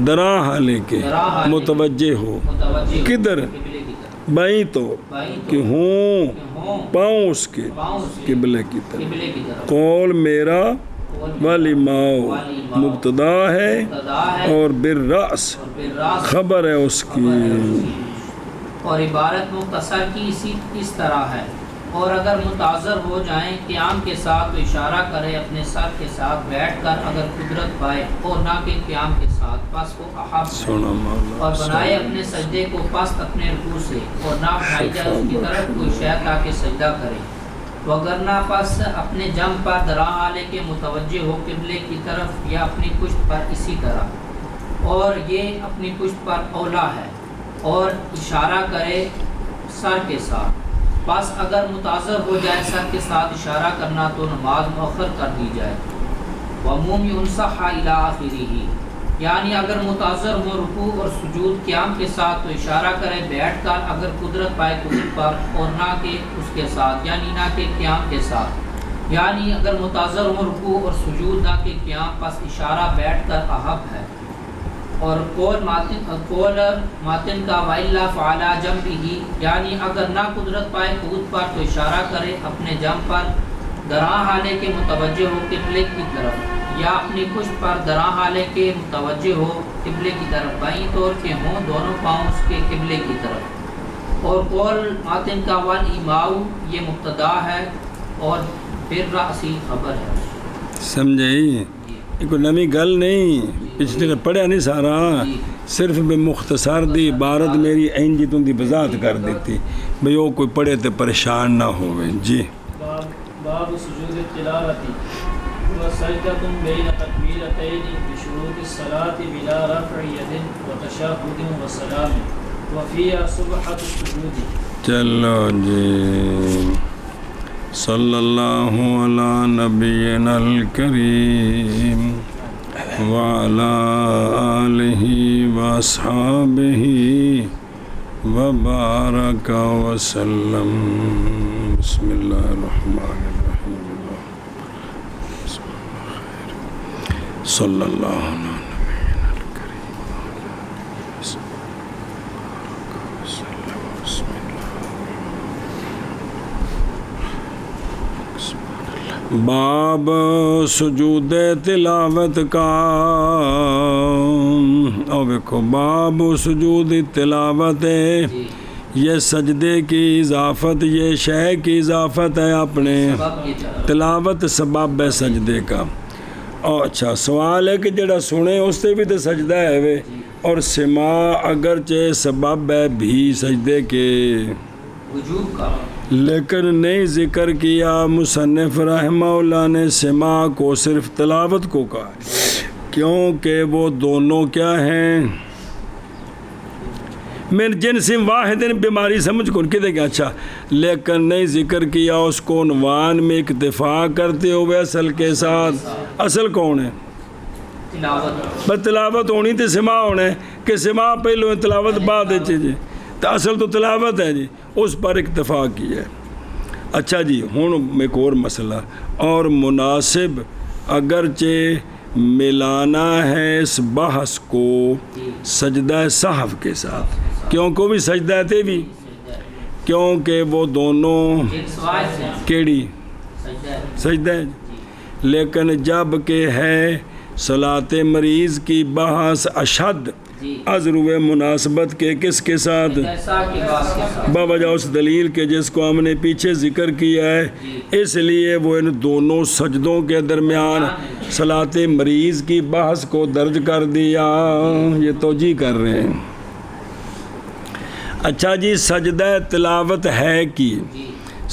درا حالے کے متوجہ ہو، کدھر بائیں تو کہ ہوں پاؤں اس کے قبلے کی طرف، قول میرا والی ماؤ مبتدا ہے، اور بالرأس خبر ہے اس کی، اور عبارت مختصر کی اس طرح ہے، اور اگر متاثر ہو جائیں قیام کے ساتھ تو اشارہ کرے اپنے سر کے ساتھ بیٹھ کر اگر قدرت پائے، اور نہ کہ قیام کے ساتھ، پس وہ احب ہے، اور بنائے اپنے سجدے کو پست اپنے رکوع سے، اور نہ اٹھائی جائے اس کی طرف کوئی شے تاکہ سجدہ کرے، وگرنہ پس اپنے جنب پر درا حالے کے متوجہ ہو قبلے کی طرف، یا اپنی پشت پر اسی طرح، اور یہ اپنی پشت پر اولا ہے، اور اشارہ کرے سر کے ساتھ، بس اگر متاثر ہو جائے سر کے ساتھ اشارہ کرنا تو نماز مؤخر کر دی جائے، وَمُؤْمِنٌ صَحَّا إِلَىٰ آخِرِهِ، یعنی اگر متاثر ہو رکوع اور سجود قیام کے ساتھ تو اشارہ کرے بیٹھ کر اگر قدرت پائے قدرت پر، اور نہ کہ اس کے ساتھ، یعنی نہ کہ قیام کے ساتھ، یعنی اگر متاثر ہو رکوع اور سجود نہ کہ قیام، پس اشارہ بیٹھ کر احب ہے، اور قول ماتن کا وَإِلَّا فَعَلَى جَنبِهِ، یعنی اگر نہ قدرت پائے قعود پر تو اشارہ کرے اپنے جنب پر درا حالے کے متوجہ ہو قبلے کی طرف، یا اپنی پشت پر درا حالے کے متوجہ ہو قبلے کی طرف، بائیں طور کے ہوں دونوں پاؤں اس کے قبلے کی طرف، اور قول ماتن کا وَالْإِمَاءُ یہ مبتدا ہے، اور بالرأس خبر ہے، سمجھے؟ کوئی نمی گل نہیں، پچھلے پڑھیا نہیں سارا، صرف میں مختصر دی عبارت میری اینجی تم دی وضاحت کر دیتی بھئی وہ کوئی پڑھے تے پریشان نہ ہوئے۔ جی باب سجود التلاوتی وسجدۃ بین تکبیرتین بشروط الصلاۃ بلا رفع ید وتشہد وسلام وفیہا سبحۃ السجود۔ چلو جی، صلی اللہ علی نبینا الکریم وعلی آلہ واصحابہ وبارک وسلم۔ بسم اللہ الرحمن الرحیم، صلی اللہ علی نبینا الکریم وسلم۔ بسم اللہ۔ باب سجود تلاوت کا، اور دیکھو باب سجود تلاوت، یہ سجدے کی اضافت، یہ شے کی اضافت ہے اپنے تلاوت سبب ہے سجدے کا۔ اور اچھا سوال ہے کہ جڑا سنے اس سے بھی تو سجدہ ہے وے، اور سماع اگرچہ سبب ہے بھی سجدے کے وجوب کا، لیکن نہیں ذکر کیا مصنف رحمہ اللہ نے سماع کو، صرف تلاوت کو کہا، کیونکہ وہ دونوں کیا ہیں من جنس واحد، بیماری سمجھ کون کہ دیکھیں اچھا، لیکن نہیں ذکر کیا اس کو عنوان میں اکتفا کرتے ہوئے اصل کے ساتھ۔ اصل کون ہے؟ تلاوت، بس تلاوت ہونی تو سماع ہونا ہے کہ سماع پہلو ہے تلاوت بعد ہے جی، تو اصل تو تلاوت ہے جی، اس پر اکتفا کیا ہے۔ اچھا جی ہوں ایک اور مسئلہ، اور مناسب اگرچہ ملانا ہے اس بحث کو سجدہ سہو کے ساتھ، کیونکہ وہ بھی سجدہ تھے بھی، کیونکہ وہ دونوں کیڑی سجدہ ہے، لیکن جب کہ ہے صلاۃ مریض کی بحث اشد عذر و مناسبت کے کس کے ساتھ، بوجہ اس دلیل کے جس کو ہم نے پیچھے ذکر کیا ہے، اس لیے وہ ان دونوں سجدوں کے درمیان صلاۃ مریض کی بحث کو درج کر دیا، یہ توجیہ کر رہے ہیں۔ اچھا جی سجدہ تلاوت ہے کی،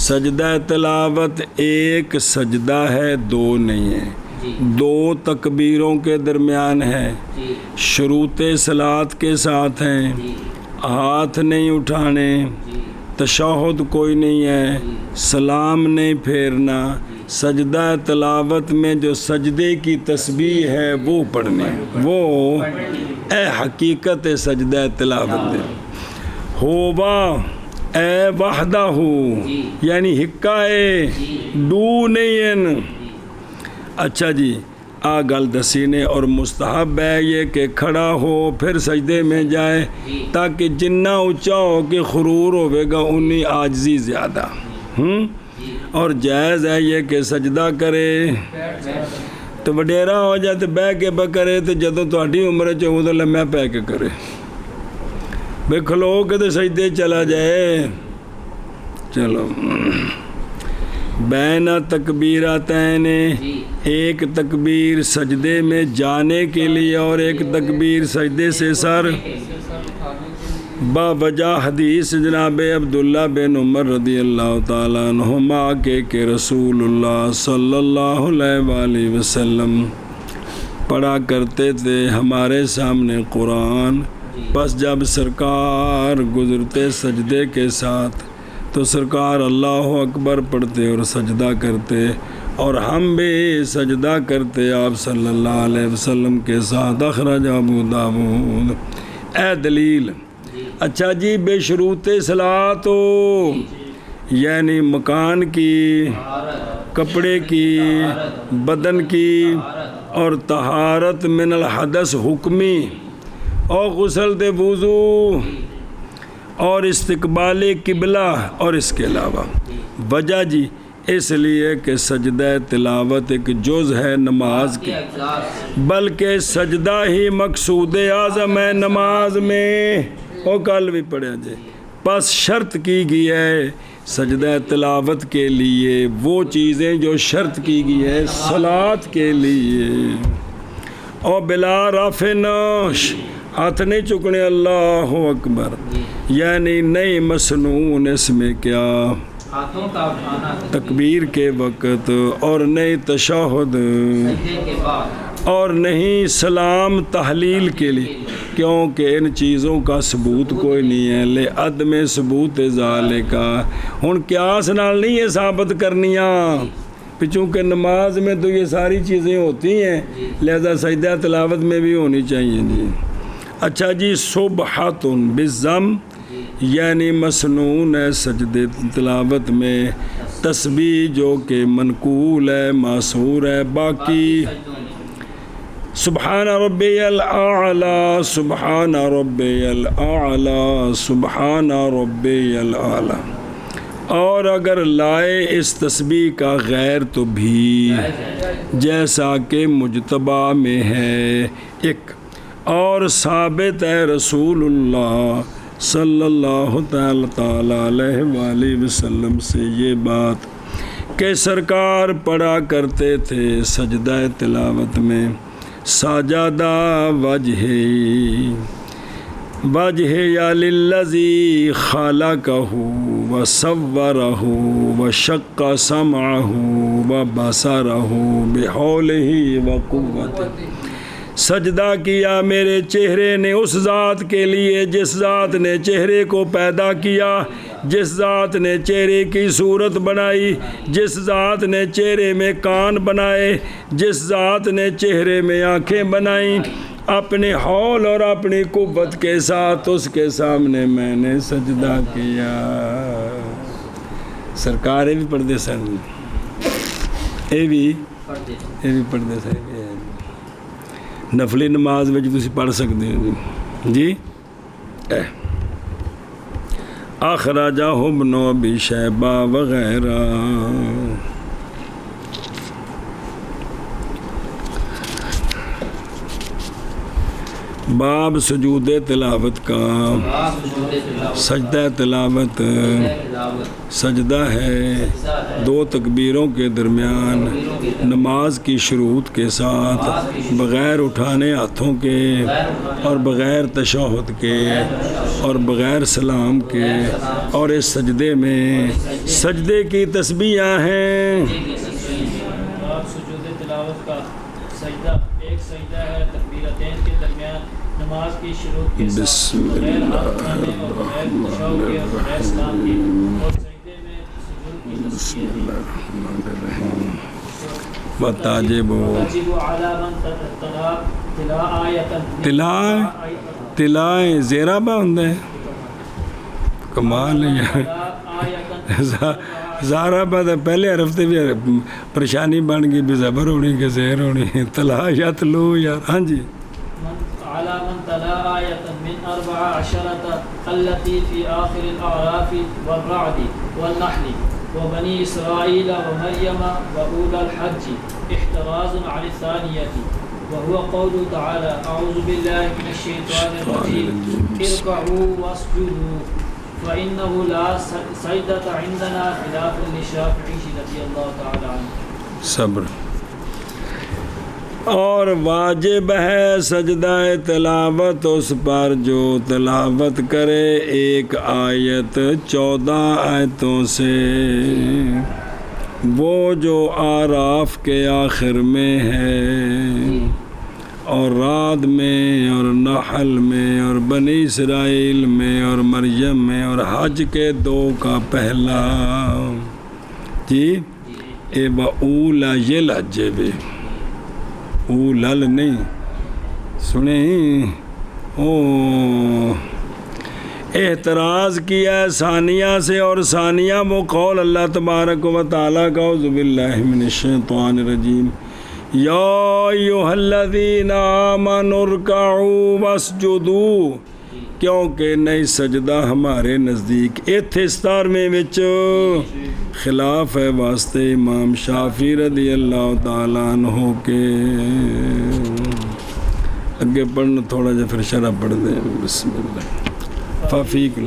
سجدہ تلاوت ایک سجدہ ہے، دو نہیں ہے، دو تکبیروں کے درمیان ہے، شروط صلاۃ کے ساتھ ہیں، ہاتھ نہیں اٹھانے، تشہد کوئی نہیں ہے، سلام نہیں پھیرنا، سجدہ تلاوت میں جو سجدے کی تسبیح ہے وہ پڑھنے، وہ اے حقیقت سجدہ تلاوت ہے۔ ہوبا اے وحدہ ہو، یعنی ہکا ہے ڈو نہیں ہے۔ اچھا جی آ گل دسی نے، اور مستحب ہے یہ کہ کھڑا ہو پھر سجدے میں جائے، تاکہ جنہ اونچا ہو کہ خرور ہوئے گا انی عاجزی زیادہ، اور جائز ہے یہ کہ سجدہ کرے، تو وڈیرا ہو جائے تو بہ کے بکرے، تو جدوں تہاڈی عمر چ ادھر لمیا پہ کے کرے، بے کھلو کے تو سجدے چلا جائے۔ چلو بین تکبیراتین، ایک تکبیر سجدے میں جانے کے لیے اور ایک تکبیر سجدے سے سر، با وجہ حدیث جناب عبداللہ بن عمر رضی اللہ تعالیٰ عنہما کہ رسول اللہ صلی اللہ علیہ وآلہ وسلم پڑھا کرتے تھے ہمارے سامنے قرآن، بس جب سرکار گزرتے سجدے کے ساتھ تو سرکار اللہ اکبر پڑھتے اور سجدہ کرتے، اور ہم بھی سجدہ کرتے آپ صلی اللہ علیہ وسلم کے ساتھ۔ اخرج ابو داود۔ اے دلیل، اچھا جی بے شروط صلاۃ ہو، یعنی مکان کی، کپڑے کی، بدن کی، اور طہارت من الحدث حکمی، اور غسل دے وضو، اور استقبال قبلہ، اور اس کے علاوہ وجہ جی اس لیے کہ سجدہ تلاوت ایک جز ہے نماز کی، بلکہ سجدہ ہی مقصود اعظم ہے نماز میں، اور کل بھی پڑھا جائے، پس شرط کی گئی ہے سجدہ تلاوت کے لیے وہ چیزیں جو شرط کی گئی ہے صلاۃ کے لیے، اور بلا رفع نش، ہاتھ نہیں چکنے، اللہ اکبر، یعنی نئی مسنون اس میں کیا ہاتھوں کا اٹھانا تکبیر کے وقت، اور نئی تشہد، سجدے کے بعد، اور نہیں سلام تحلیل کے لیے، کیونکہ ان چیزوں کا ثبوت کوئی نہیں ہے، لے عدم ثبوت ذالک، ہن قیاس نال نہیں یہ ثابت کرنیاں، چونکہ نماز میں تو یہ ساری چیزیں ہوتی ہیں، لہذا سجدہ تلاوت میں بھی ہونی چاہیے جی۔ اچھا جی صبحۃ بالضم، یعنی مسنون ہے سجدے تلاوت میں تسبیح جو کہ منقول ہے، معصور ہے، باقی سبحان ربی الاعلی، سبحان ربی الاعلی، سبحان ربی الاعلی، اور اگر لائے اس تسبیح کا غیر تو بھی جیسا کہ مجتبہ میں ہے ایک، اور ثابت ہے رسول اللہ صلی اللہ تعالی علیہ وآلہ وسلم سے یہ بات کہ سرکار پڑھا کرتے تھے سجدہ تلاوت میں ساجدہ وجہ یا للذی خلقہ وصورہ وشق سمعہ وبصرہ بحولہ وقوتہ، سجدہ کیا میرے چہرے نے اس ذات کے لیے جس ذات نے چہرے کو پیدا کیا، جس ذات نے چہرے کی صورت بنائی، جس ذات نے چہرے میں کان بنائے، جس ذات نے چہرے میں آنکھیں بنائیں، اپنے حول اور اپنی قوت کے ساتھ اس کے سامنے میں نے سجدہ کیا۔ سرکار یہ بھی پڑھتے سن، یہ بھی پڑھتے سن، نفلی نماز میں تسی پڑھ سکتے ہو جی۔ اخراجہ ابن ابی شیبہ وغیرہ۔ باب سجود تلاوت کا، سجدہ تلاوت سجدہ ہے دو تکبیروں کے درمیان نماز کی شروط کے ساتھ، بغیر اٹھانے ہاتھوں کے اور بغیر تشہد کے اور بغیر سلام کے، اور اس سجدے میں سجدے کی تسبیحاں ہیں۔ سجود تلاوت کا سجدہ ایک سجدہ ہے تکبیرتین کے درمیان نماز کی شروع کے ساتھ، بغیر ہاتھ اٹھانے اور بغیر تشہد کے اور بغیر سلام کے، اور سجدے میں سجود کی تسبیح ہے۔ وتعجب علی من تلا زیرابہ ہوں کمال ہے زارا بعد پہلے حرف تے بھی پریشانی بن گئی، بھی زبر ہونی کہ زہر ہونی، تلا یا تلو یا ہاں جی۔ على من تلا آية من 14 التي في آخر الأعراف والرعد والنحل وبني إسرائيل ومريم وأولى الحج احتراز عن الثانية، وهو قوله تعالى أعوذ بالله من الشيطان الرجيم اركعوا واسجدوا فإنه لا سجدة عندنا خلافا للشافعي رضي الله تعالى عنه۔ صبر۔ اور واجب ہے سجدہ تلاوت اس پر جو تلاوت کرے ایک آیت 14 آیتوں سے، وہ جو آراف کے آخر میں ہے اور رعد میں اور نحل میں اور بنی اسرائیل میں اور مریم میں اور حج کے 2 کا پہلا جی اے بَأُولَا يَلَجِبِ اولل نہیں سنیں او احتراز کیا ثانیہ سے، اور ثانیہ وہ قول اللہ تبارک و تعالیٰ کا اعوذ باللہ من الشیطان الرجیم یا ایھا الذین آمنوا ارکعوا واسجدوا، کیونکہ نہیں سجدہ ہمارے نزدیک ایتھے 17ویں وچ خلاف ہے واسطے امام شافعی رضی اللہ تعالیٰ عنہ کے۔ اگے پڑھنا تھوڑا جا پھر شرح پڑھ دیں۔ بسم اللہ۔ فافیق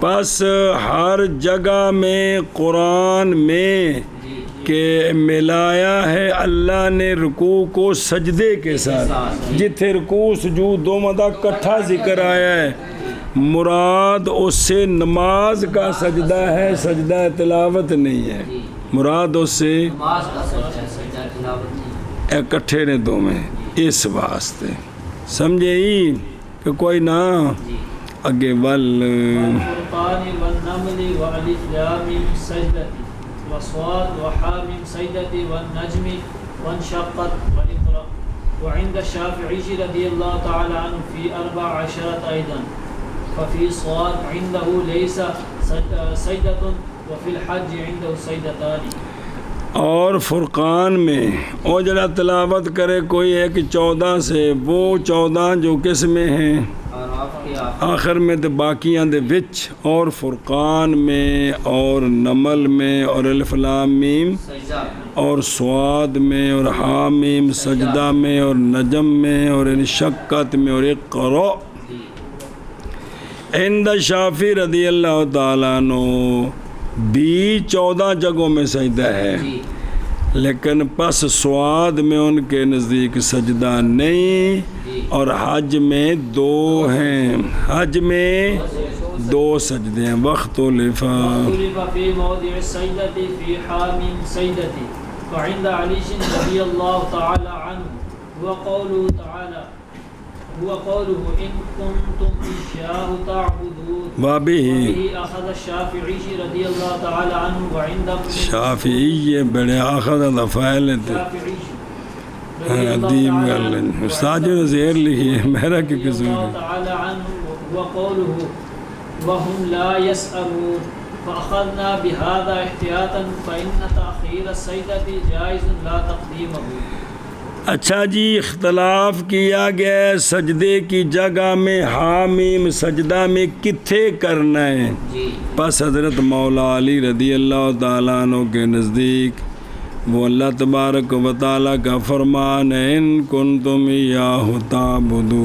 پس ہر جگہ میں قرآن میں کہ ملایا ہے اللہ نے رکوع کو سجدے کے ساتھ، جتھے رکوع سجود دونوں دا کٹھا ذکر آیا ہے، مراد اس سے نماز کا سجدہ ہے، سجدہ تلاوت نہیں ہے، مراد اس سے اکٹھے نے دو میں، اس واسطے سمجھے ہی کہ کوئی نہ اگے وصاد وحامim سجدة والنجم وانشقت والإقراء، وعند الشافعي رضي الله تعالى عنه في 14 أيضا، ففي صاد عنده ليس سجدة وفي الحج عنده سجدتان۔ اور فرقان میں او جڑا تلاوت کرے کوئی ایک 14 سے وہ 14 جو کس میں ہیں اور آپ کے آخر میں تے باقیاں دے وچ اور فرقان میں اور نمل میں اور الف لام میم سجدہ اور سواد میں اور حامیم سجدہ میں اور نجم میں اور انشقت میں اور اقرا جی عند شافعی رضی اللہ تعالیٰ عنہ بھی 14 جگہوں میں سجدہ ہے جی لیکن پس سواد میں ان کے نزدیک سجدہ نہیں اور حج میں 2 ہیں حج میں 2 سجدے ہیں وقت لفا اختلف في موضع السجدة في حامim سجدة فعند علي رضي الله تعالى عنه هو قوله إن كنتم إياه تعبدون وبه وبه أخذ الشافعي رضي الله تعالى عنه وعند ابن شافعی یہ بڑے آخر دفائل تھے الشافعي رضي الله عدیم تعالى گل عنه استاد جو زیر لکھی ہے میرا کی رضي قصور الله ہے تعالى عنه وقوله وهم لا يسألون فأخذنا بهذا احتياطا فإن تأخير السجدة جائز لا تقديمه اچھا جی اختلاف کیا گیا ہے سجدے کی جگہ میں حامیم سجدہ میں کتھے کرنا ہے جی پس حضرت مولا علی رضی اللہ تعالیٰ عنہ کے نزدیک وہ اللہ تبارک و تعالیٰ کا فرمان ہے ان کنتم ایاہ تعبدون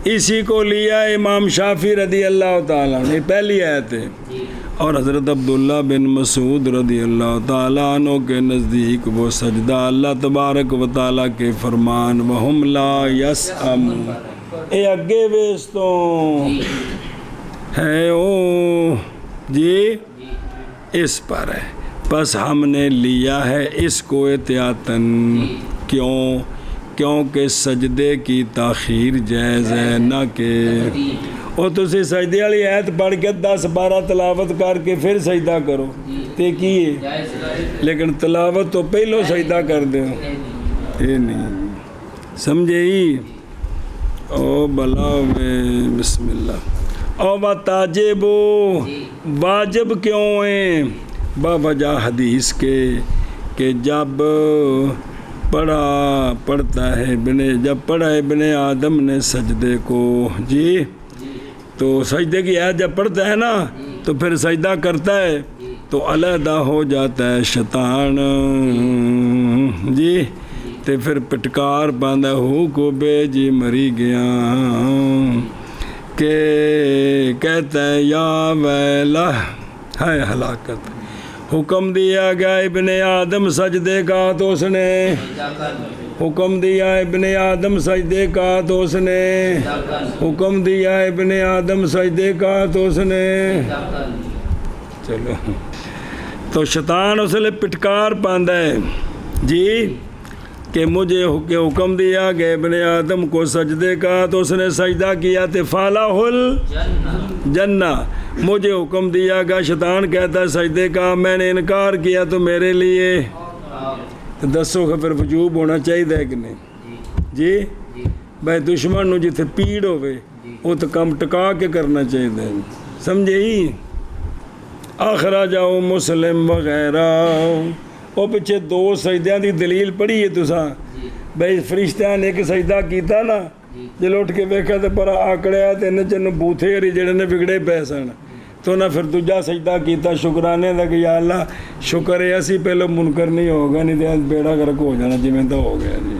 اسی کو لیا امام شافعی رضی اللہ تعالیٰ عنہ پہلی آیت ہے جی اور حضرت عبداللہ بن مسعود رضی اللہ تعالیٰ عنہ کے نزدیک وہ سجدہ اللہ تبارک و تعالیٰ کے فرمان وہم لا یسأمون اے اگے ویستوں ہے او جی اس پر ہے بس ہم نے لیا ہے اس کو احتیاطاً کیونکہ سجدے کی تاخیر جائز ہے نہ کہ اور تسی سجدے والی آیت پڑھ کے 10-12 تلاوت کر کے پھر سجدہ کرو تے کی لیکن تلاوت تو پہلو سجدہ کر دو یہ نہیں سمجھے ہی او بلا میں بسم اللہ او بتاجبو واجب کیوں ہیں باوجہ حدیث کے کہ جب پڑھتا ہے جب پڑھا ابن آدم نے سجدے کو جی تو سجدے کی آیت جب پڑھتا ہے نا تو پھر سجدہ کرتا ہے تو علیحدہ ہو جاتا ہے شیطان جی تے پھر پٹکار باندھا ہو کو بے جی مری گیا کہ کہتا ہے یا ویلہ ہے ہلاکت حکم دیا گیا ابن آدم سجدے کا تو اس نے حکم دیا ابن آدم سجدے کا تو اس نے حکم دیا ابن آدم سجدے کا تو اس نے چلو تو شیطان اس نے پٹکار پاندہ ہے جی کہ مجھے حکم دیا کہ ابن آدم کو سجدے کا تو اس نے سجدہ کیا تے فالح الجنہ مجھے حکم دیا گا شیطان کہتا ہے سجدے کا میں نے انکار کیا تو میرے لیے دسو کہ پھر وجوب ہونا چاہیے کہ نہیں جی بھائی دشمن نو جتھے پیڑ ہوئے وہ تو کم ٹکا کے کرنا چاہیے سمجھے ہی آخرا جاؤ مسلم وغیرہ وہ پیچھے 2 سجدیاں دی دلیل پڑھی ہے تساں بھائی فرشتیاں نے ایک سجدہ کیتا نا جل اٹھ کے ویکھا تے پر آکڑیا تے نچن بوتھے ہری جڑے نے بگڑے پے سن تو نہ پھر دوجا سجدہ کیتا شکرانے دا کہ یا اللہ شکر ہے اسی پہلو منکر نہیں ہوگا نہیں تے بیڑا گرک ہو جانا جی میں تو ہو گیا جی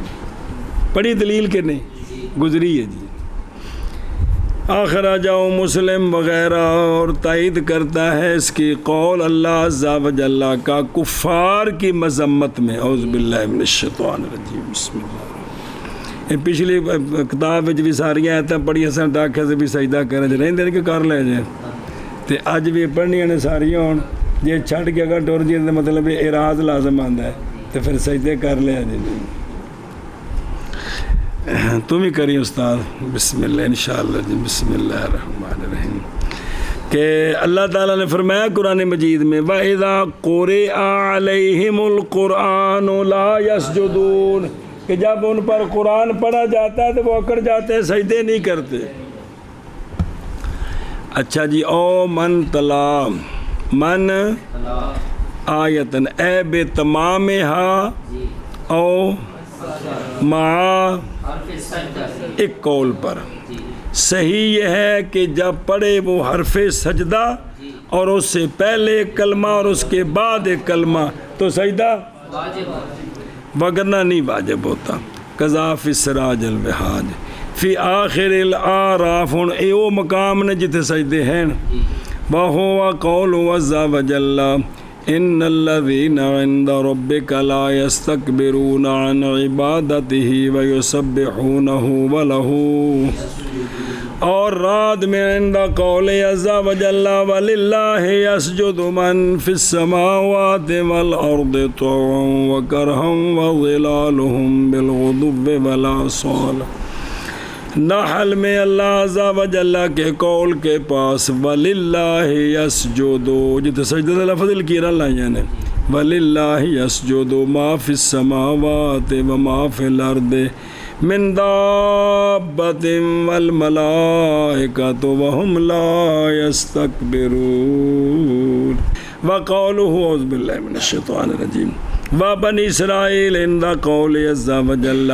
پڑھی دلیل کے نہیں گزری ہے جی آخر جاؤ مسلم وغیرہ اور تائید کرتا ہے اس کی قول اللہ عز و جل کا کفار کی مذمت میں اعوذ باللہ من الشیطان الرجیم بسم اللہ پچھلی کتاب بھی ساری آیتیں پڑھی سن آخیا سے بھی سجدہ کریں رہتے کہ کر لے جائے تو اج بھی پڑھنیاں نے ساریاں ہون جی چھڑ کے اگر ٹر جی تو مطلب اراض لازم آتا ہے تو پھر سجدے کر لے جی تم ہی کری استاد بسم اللہ انشاءاللہ جی بسم اللہ الرحمن الرحیم کہ اللہ تعالیٰ نے فرمایا قرآن مجید میں وَإِذَا قُرِئَ عَلَيْهِمُ الْقُرْآنُ لَا يَسْجُدُونَ کہ جب ان پر قرآن پڑھا جاتا ہے تو وہ اکڑ جاتے ہیں سجدے نہیں کرتے اچھا جی او من تلا من آیتن اے بے تمامہا جی او مع حرف سجدہ ایک قول پر جی صحیح یہ ہے کہ جب پڑھے وہ حرف سجدہ اور اس سے پہلے ایک کلمہ اور اس کے بعد ایک کلمہ تو سجدہ واجب ہے وگرنہ نہیں واجب ہوتا قضا فی سراج البہاج فی آخر الاعراف ہن اے او مقام نے جتھے سجدے ہیں وَهُوَ قَوْلُ عَزَّ وَجَلَّ إِنَّ الَّذِينَ عِنْدَ رَبِّكَ لَا يَسْتَكْبِرُونَ عَنْ عِبَادَتِهِ وَيُسَبِّحُونَهُ وَلَهُ اور رات میں عند قول عز وجل وَلِلَّهِ يَسْجُدُ مَنْ فِي السَّمَاوَاتِ وَالْأَرْضِ طَوْعًا وَكَرْهًا وَظِلَالُهُمْ بِالْغُدُوِّ وَالْآصَالِ نحل میں اللہ عز و جل کے قول کے پاس وَلِلَّهِ يَسْجُدُ جتنے سجدہ لفظ الکیرہ لائیں نے وَلِلَّهِ يَسْجُدُ مَا فِي السَّمَاوَاتِ وَمَا فِي الْأَرْضِ مِن دَابَّةٍ وَالْمَلَائِكَةُ وَهُمْ لَا يَسْتَكْبِرُونَ وَقَوْلُهُ أَعُوذُ بِاللَّهِ مِنَ الشَّيْطَانِ الرَّجِيمِ وَبَنِي إِسْرَائِيلَ عِندَ قَوْلِ عَزَّ وَجَلَّ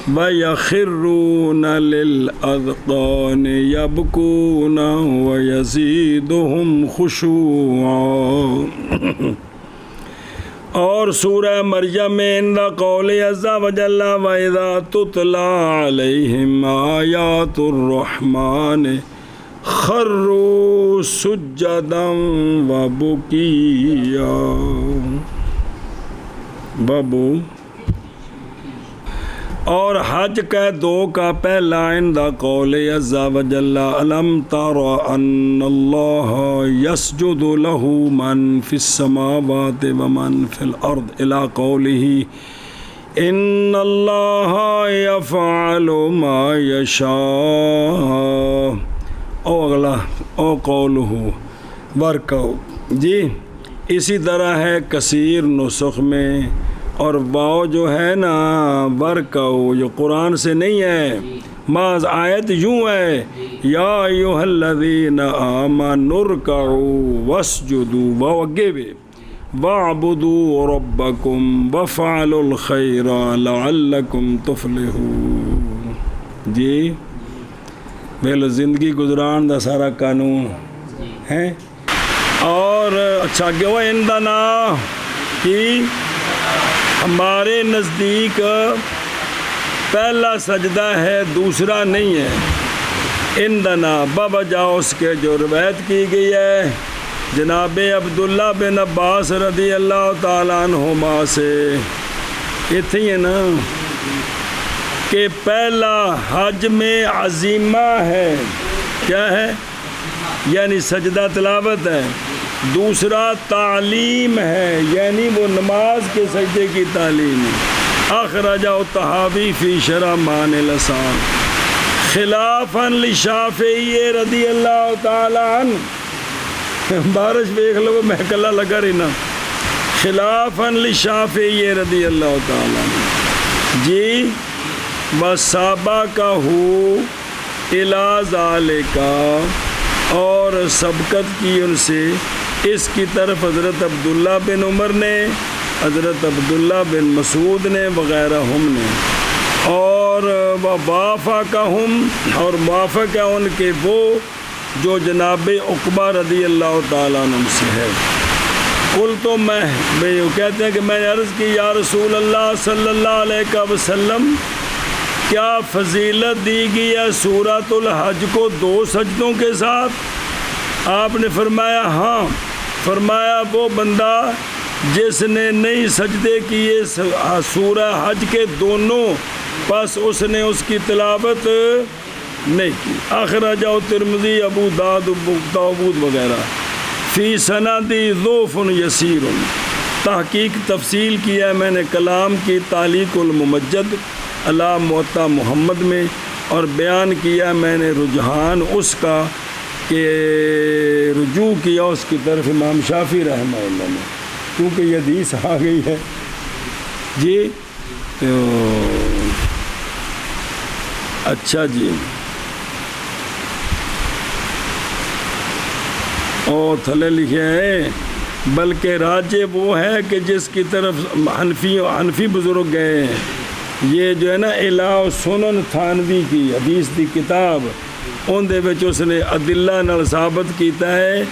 وَيَخِرُّونَ لِلْأَذْقَانِ يَبْكُونَ وَيَزِيدُهُمْ خُشُوعًا اور سورہ مریم میں عند قول عز وجل وَإِذَا تُتْلَى عَلَيْهِمْ آيَاتُ الرَّحْمَنِ خَرُّوا سُجَّدًا وَبُكِيًّا بابو اور حج کا 2 کا پہلا عند قول عز وجل الم تر ان اللہ یسجد له من فی السماوات ومن فی الارض الى قوله ان اللہ یفعل ما یشاء او اگلا او قوله ورکو جی اسی طرح ہے کثیر نسخ میں اور واو جو ہے نا ورکو جو قرآن سے نہیں ہے بعض آیت یوں ہے یا ایھا الذین آمنوا ارکعوا واسجدوا واو اگے بھی واعبدوا ربکم وافعلوا الخیر لعلکم تفلحون جی ویلو زندگی گزران دا سارا قانون ہے اور اچھا کہ وہ اندنا کی ہمارے نزدیک پہلا سجدہ ہے دوسرا نہیں ہے اندنا بوجہ اس کے جو روایت کی گئی ہے جناب عبداللہ بن عباس رضی اللہ تعالیٰ عنہما سے اتنی ہے نا کہ پہلا حج میں عظیمہ ہے کیا ہے یعنی سجدہ تلاوت ہے دوسرا تعلیم ہے یعنی وہ نماز کے سجدے کی تعلیم ہے اخرجہ الطحاوی فی شرح معانی الاسان خلافاً لشافعی رضی اللہ تعالی عنہ بارش دیکھ لو میں کلا لگا رہی نا خلافاً لشافعی رضی اللہ تعالی عنہ جی وسابقہ الی ذالک اور سبقت کی ان سے اس کی طرف حضرت عبداللہ بن عمر نے حضرت عبداللہ بن مسعود نے وغیرہ ہم نے اور وافقہم اور موافق ہے ان کے وہ جو جناب عقبہ رضی اللہ تعالیٰ عنہ سے ہے قل تو میں کہتے ہیں کہ میں نے عرض کی یا رسول اللہ صلی اللہ علیہ وسلم کیا فضیلت دی گئی ہے سورۃ الحج کو 2 سجدوں کے ساتھ آپ نے فرمایا ہاں فرمایا وہ بندہ جس نے نئی سجدے کیے سورہ حج کے دونوں پس اس نے اس کی تلاوت نہیں کی اخرجہ ترمذی ابو داؤد وغیرہ فی سندی ضعف یسیر تحقیق تفصیل کیا ہے میں نے کلام کی تعلیق الممجد علی موطا محمد میں اور بیان کیا میں نے رجحان اس کا کہ رجوع کیا اس کی طرف امام شافعی رحمہ اللہ نے کیونکہ یہ حدیث آ گئی ہے جی اچھا جی اور تھلے لکھے ہیں بلکہ راجع وہ ہے کہ جس کی طرف حنفی بزرگ گئے ہیں. یہ جو ہے نا الہ سنن تھانوی کی حدیث دی کتاب ان دے وچ اس نے ادلہ نال ثابت کیتا ہے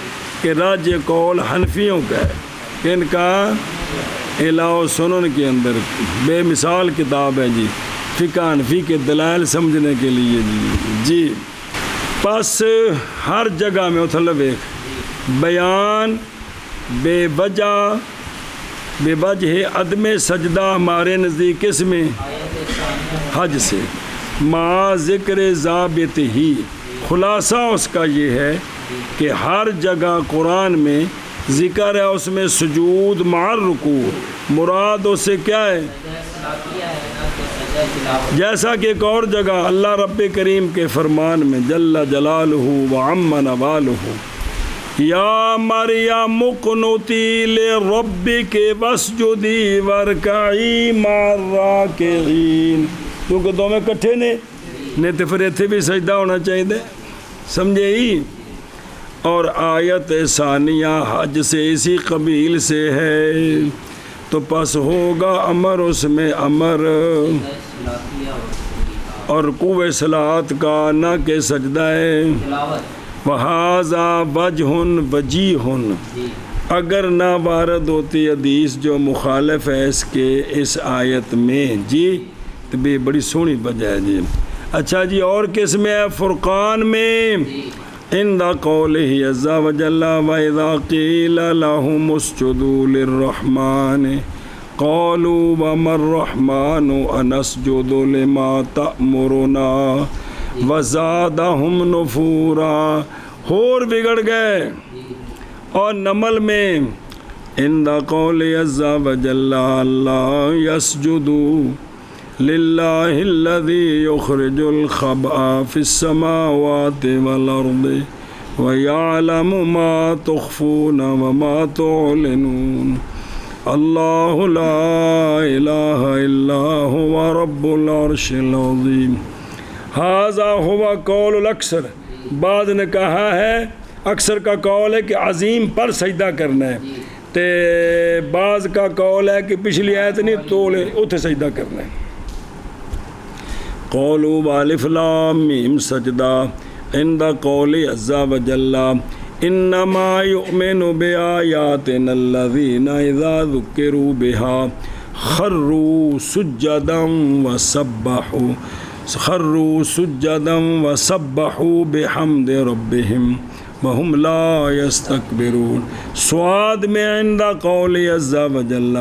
کہ راجع قول حنفیوں کا ہے. ان کا الہ سنن کے اندر بے مثال کتاب ہے جی، فقہ حنفی کے دلائل سمجھنے کے لیے جی. پس ہر جگہ میں مطلب بیان بے وجہ عدم سجدہ ہمارے نزدیک کس میں حج سے ما ذکر ضابط ہی. خلاصہ اس کا یہ ہے کہ ہر جگہ قرآن میں ذکر ہے، اس میں سجود مع الرکوع، مراد اس سے کیا ہے؟ جیسا کہ ایک اور جگہ اللہ رب کریم کے فرمان میں جل جلالہ وعم نوالہ یا مریم اقنتی لربک واسجدی وارکعی مع الراکعین. کیونکہ دو میں کٹھے نے نہیں تو پھر ایتھے بھی سجدہ ہونا چاہیے، سمجھے ہی. اور آیت ثانیہ حج سے اسی قبیل سے ہے، تو پس ہوگا امر اس میں امر اور رکوع صلاۃ کا، نہ کہ سجدہ ہے. وَهَذَا وَجْهٌ وَجِيهٌ. اگر نہ وارد ہوتی حدیث جو مخالف ہے اس کے اس آیت میں جی، تو بھی بڑی سونی وجہ ہے جی. اچھا جی، اور کس میں ہے؟ فرقان میں عند قولہ عز وجل وَإِذَا قِيلَ لَهُمُ اسْجُدُوا لِلرَّحْمَنِ قَالُوا وَمَا الرَّحْمَنُ أَنَسْجُدُ لِمَا تَأْمُرُنَا وَزَادَهُمْ نُفُورًا. اور بگڑ گئے. اور نمل میں عند قول عز وجل اللہ يسجدوا للہ الذی یخرج الخبأ فی السماوات والارض ویعلم ما تخفون وما تعلنون اللہ لا الہ الا هو رب العرش العظیم. ھذا ہوا قول الاکثر. بعض نے کہا ہے اکثر کا قول ہے کہ عظیم پر سجدہ کرنا ہے، تے بعض کا قول ہے کہ پچھلی آیت نہیں تولے اتھے سجدہ کرنا ہے. قولوا والف لام میم سجدہ عند قول عز وجل انما یؤمن بآیاتنا الذین اذا ذکروا بها خروا سجدا وسبحوا بحمد ربهم وهم لا يستكبرون. سواد میں عند قول عز وجل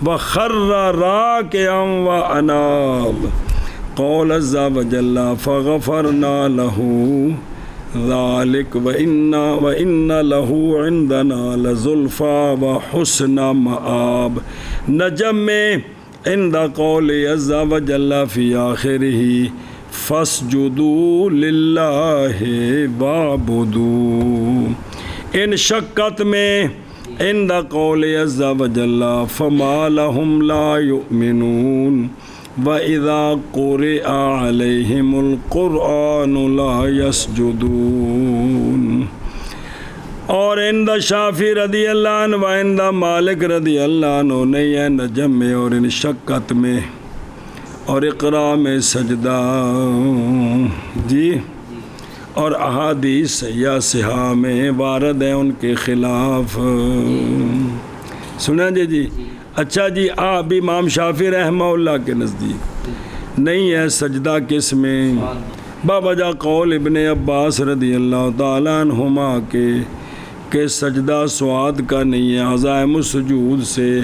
وخر راکعا واناب. قول عز وجل فغفرنا له ذلك وإن له عندنا لزلفى وحسن مآب. نجم میں عند قول عز وجل فی آخرہ فاسجدوا للہ وعبدوا. ان شقت میں عند قول عز وجل فما لهم لا يؤمنون وَإِذَا قُرِئَ عَلَيْهِمُ الْقُرْآنُ لَا يَسْجُدُونَ. اور عند شافعی رضی اللہ عنہ و عند مالک رضی اللہ عنہ نہیں ہے نجم میں اور ان شقت میں اور اقرا میں سجدہ جی. اور احادیث سیاح صحاح میں وارد ہیں ان کے خلاف. سنا جی. اچھا جی، آپ امام شافعی رحمہ اللہ کے نزدیک نہیں ہے سجدہ کس میں؟ بوجہ قول ابن عباس رضی اللہ تعالیٰ عنہما کہ سجدہ سواد کا نہیں ہے، عزائم السجود سے.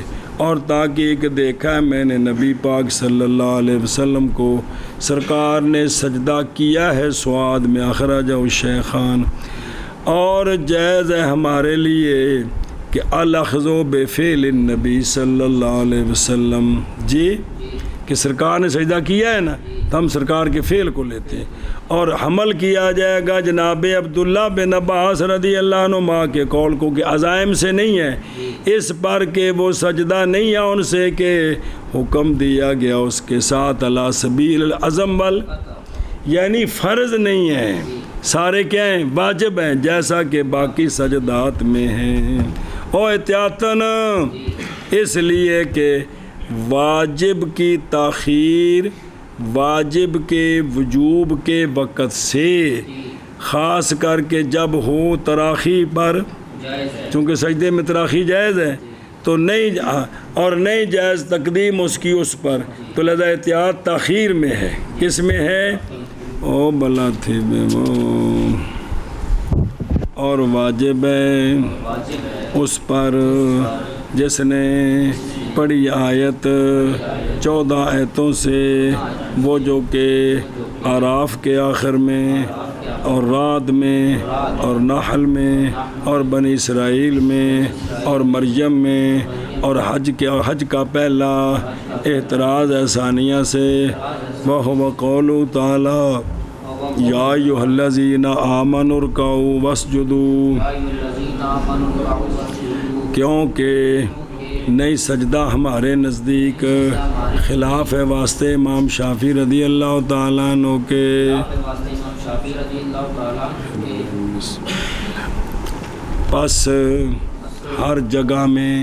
اور تاکہ کہ دیکھا ہے میں نے نبی پاک صلی اللہ علیہ وسلم کو سرکار نے سجدہ کیا ہے سواد میں، اخرجہ الشیخان. اور جائز ہے ہمارے لیے کہ الاخذ بفعل النبی صلی اللہ علیہ وسلم جی، کہ سرکار نے سجدہ کیا ہے نا تو ہم سرکار کے فعل کو لیتے ہیں. اور حمل کیا جائے گا جناب عبداللہ بن عباس رضی اللہ عنہ کے قول کو کہ عزائم سے نہیں ہے، اس پر کہ وہ سجدہ نہیں ہے ان سے کہ حکم دیا گیا اس کے ساتھ علی سبیل العزم یعنی فرض نہیں ہے. سارے کیا ہیں؟ واجب ہیں، جیسا کہ باقی سجدات میں ہیں۔ اور احتیاطاً اس لیے کہ واجب کی تاخیر واجب کے وجوب کے وقت سے خاص کر کے جب ہو تراخی پر، چونکہ سجدے میں تراخی جائز ہے تو نہیں، اور نہیں جائز تقدیم اس کی اس پر، تو لہذا احتیاط تاخیر میں ہے۔ کس میں ہے؟ او بلا تھی بے وہ، اور واجب ہے اس پر جس نے پڑھی آیت 14 آیتوں سے، وہ جو کہ اعراف کے آخر میں اور رعد میں اور نحل میں اور بنی اسرائیل میں اور مریم میں اور حج کا پہلا اعتراض ہے ثانیہ سے، وَهُوَ قَوْلُ تَعَالَى یا ایھا الذین آمنوا ارکعوا واسجدوا، کیونکہ نہیں سجدہ ہمارے نزدیک خلاف ہے واسطے امام شافعی رضی اللہ تعالیٰ عنہ کے۔ پس ہر جگہ میں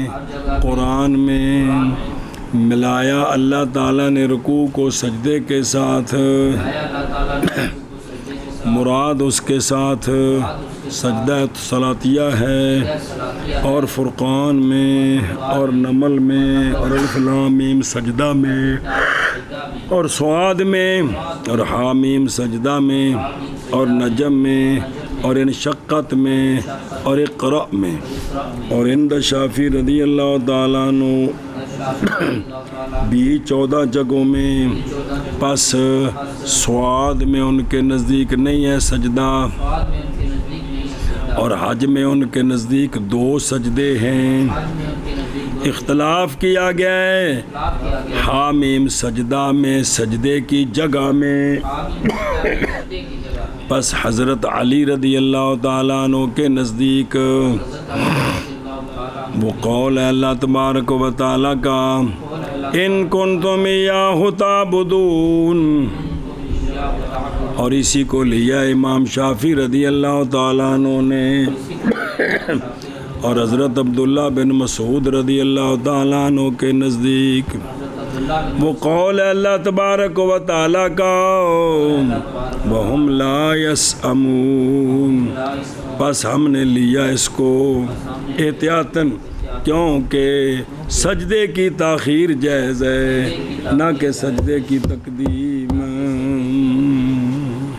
قرآن میں ملایا اللہ تعالیٰ نے رکوع کو سجدے کے ساتھ، مراد اس کے ساتھ سجدہ صلاتیہ ہے، اور فرقان میں اور نمل میں اور الف لام میم سجدہ میں اور صاد میں اور حامیم سجدہ میں اور نجم میں اور انشقت میں اور اقرأ میں، اور عند شافعی رضی اللہ تعالیٰ عنہ بھی 14 جگہوں میں۔ پس صاد میں ان کے نزدیک نہیں ہے سجدہ، اور حج میں ان کے نزدیک 2 سجدے ہیں۔ اختلاف کیا گیا ہے حامیم سجدہ میں سجدے کی جگہ میں۔ پس حضرت علی رضی اللہ تعالیٰ عنہ کے نزدیک وہ قول ہے اللہ تبارک و تعالیٰ کا، ان کنتم ایاہ تعبدون، اور اسی کو لیا امام شافعی رضی اللہ تعالیٰ عنہ نے، اور حضرت عبداللہ بن مسعود رضی اللہ تعالیٰ عنہ کے نزدیک وہ قول ہے اللہ تبارک و تعالیٰ کا، وَهُمْ لَا يَسْأَمُونَ، پس ہم نے لیا اس کو احتیاطاً، کیونکہ سجدے کی تاخیر جائز ہے نہ کہ سجدے کی تقدیم۔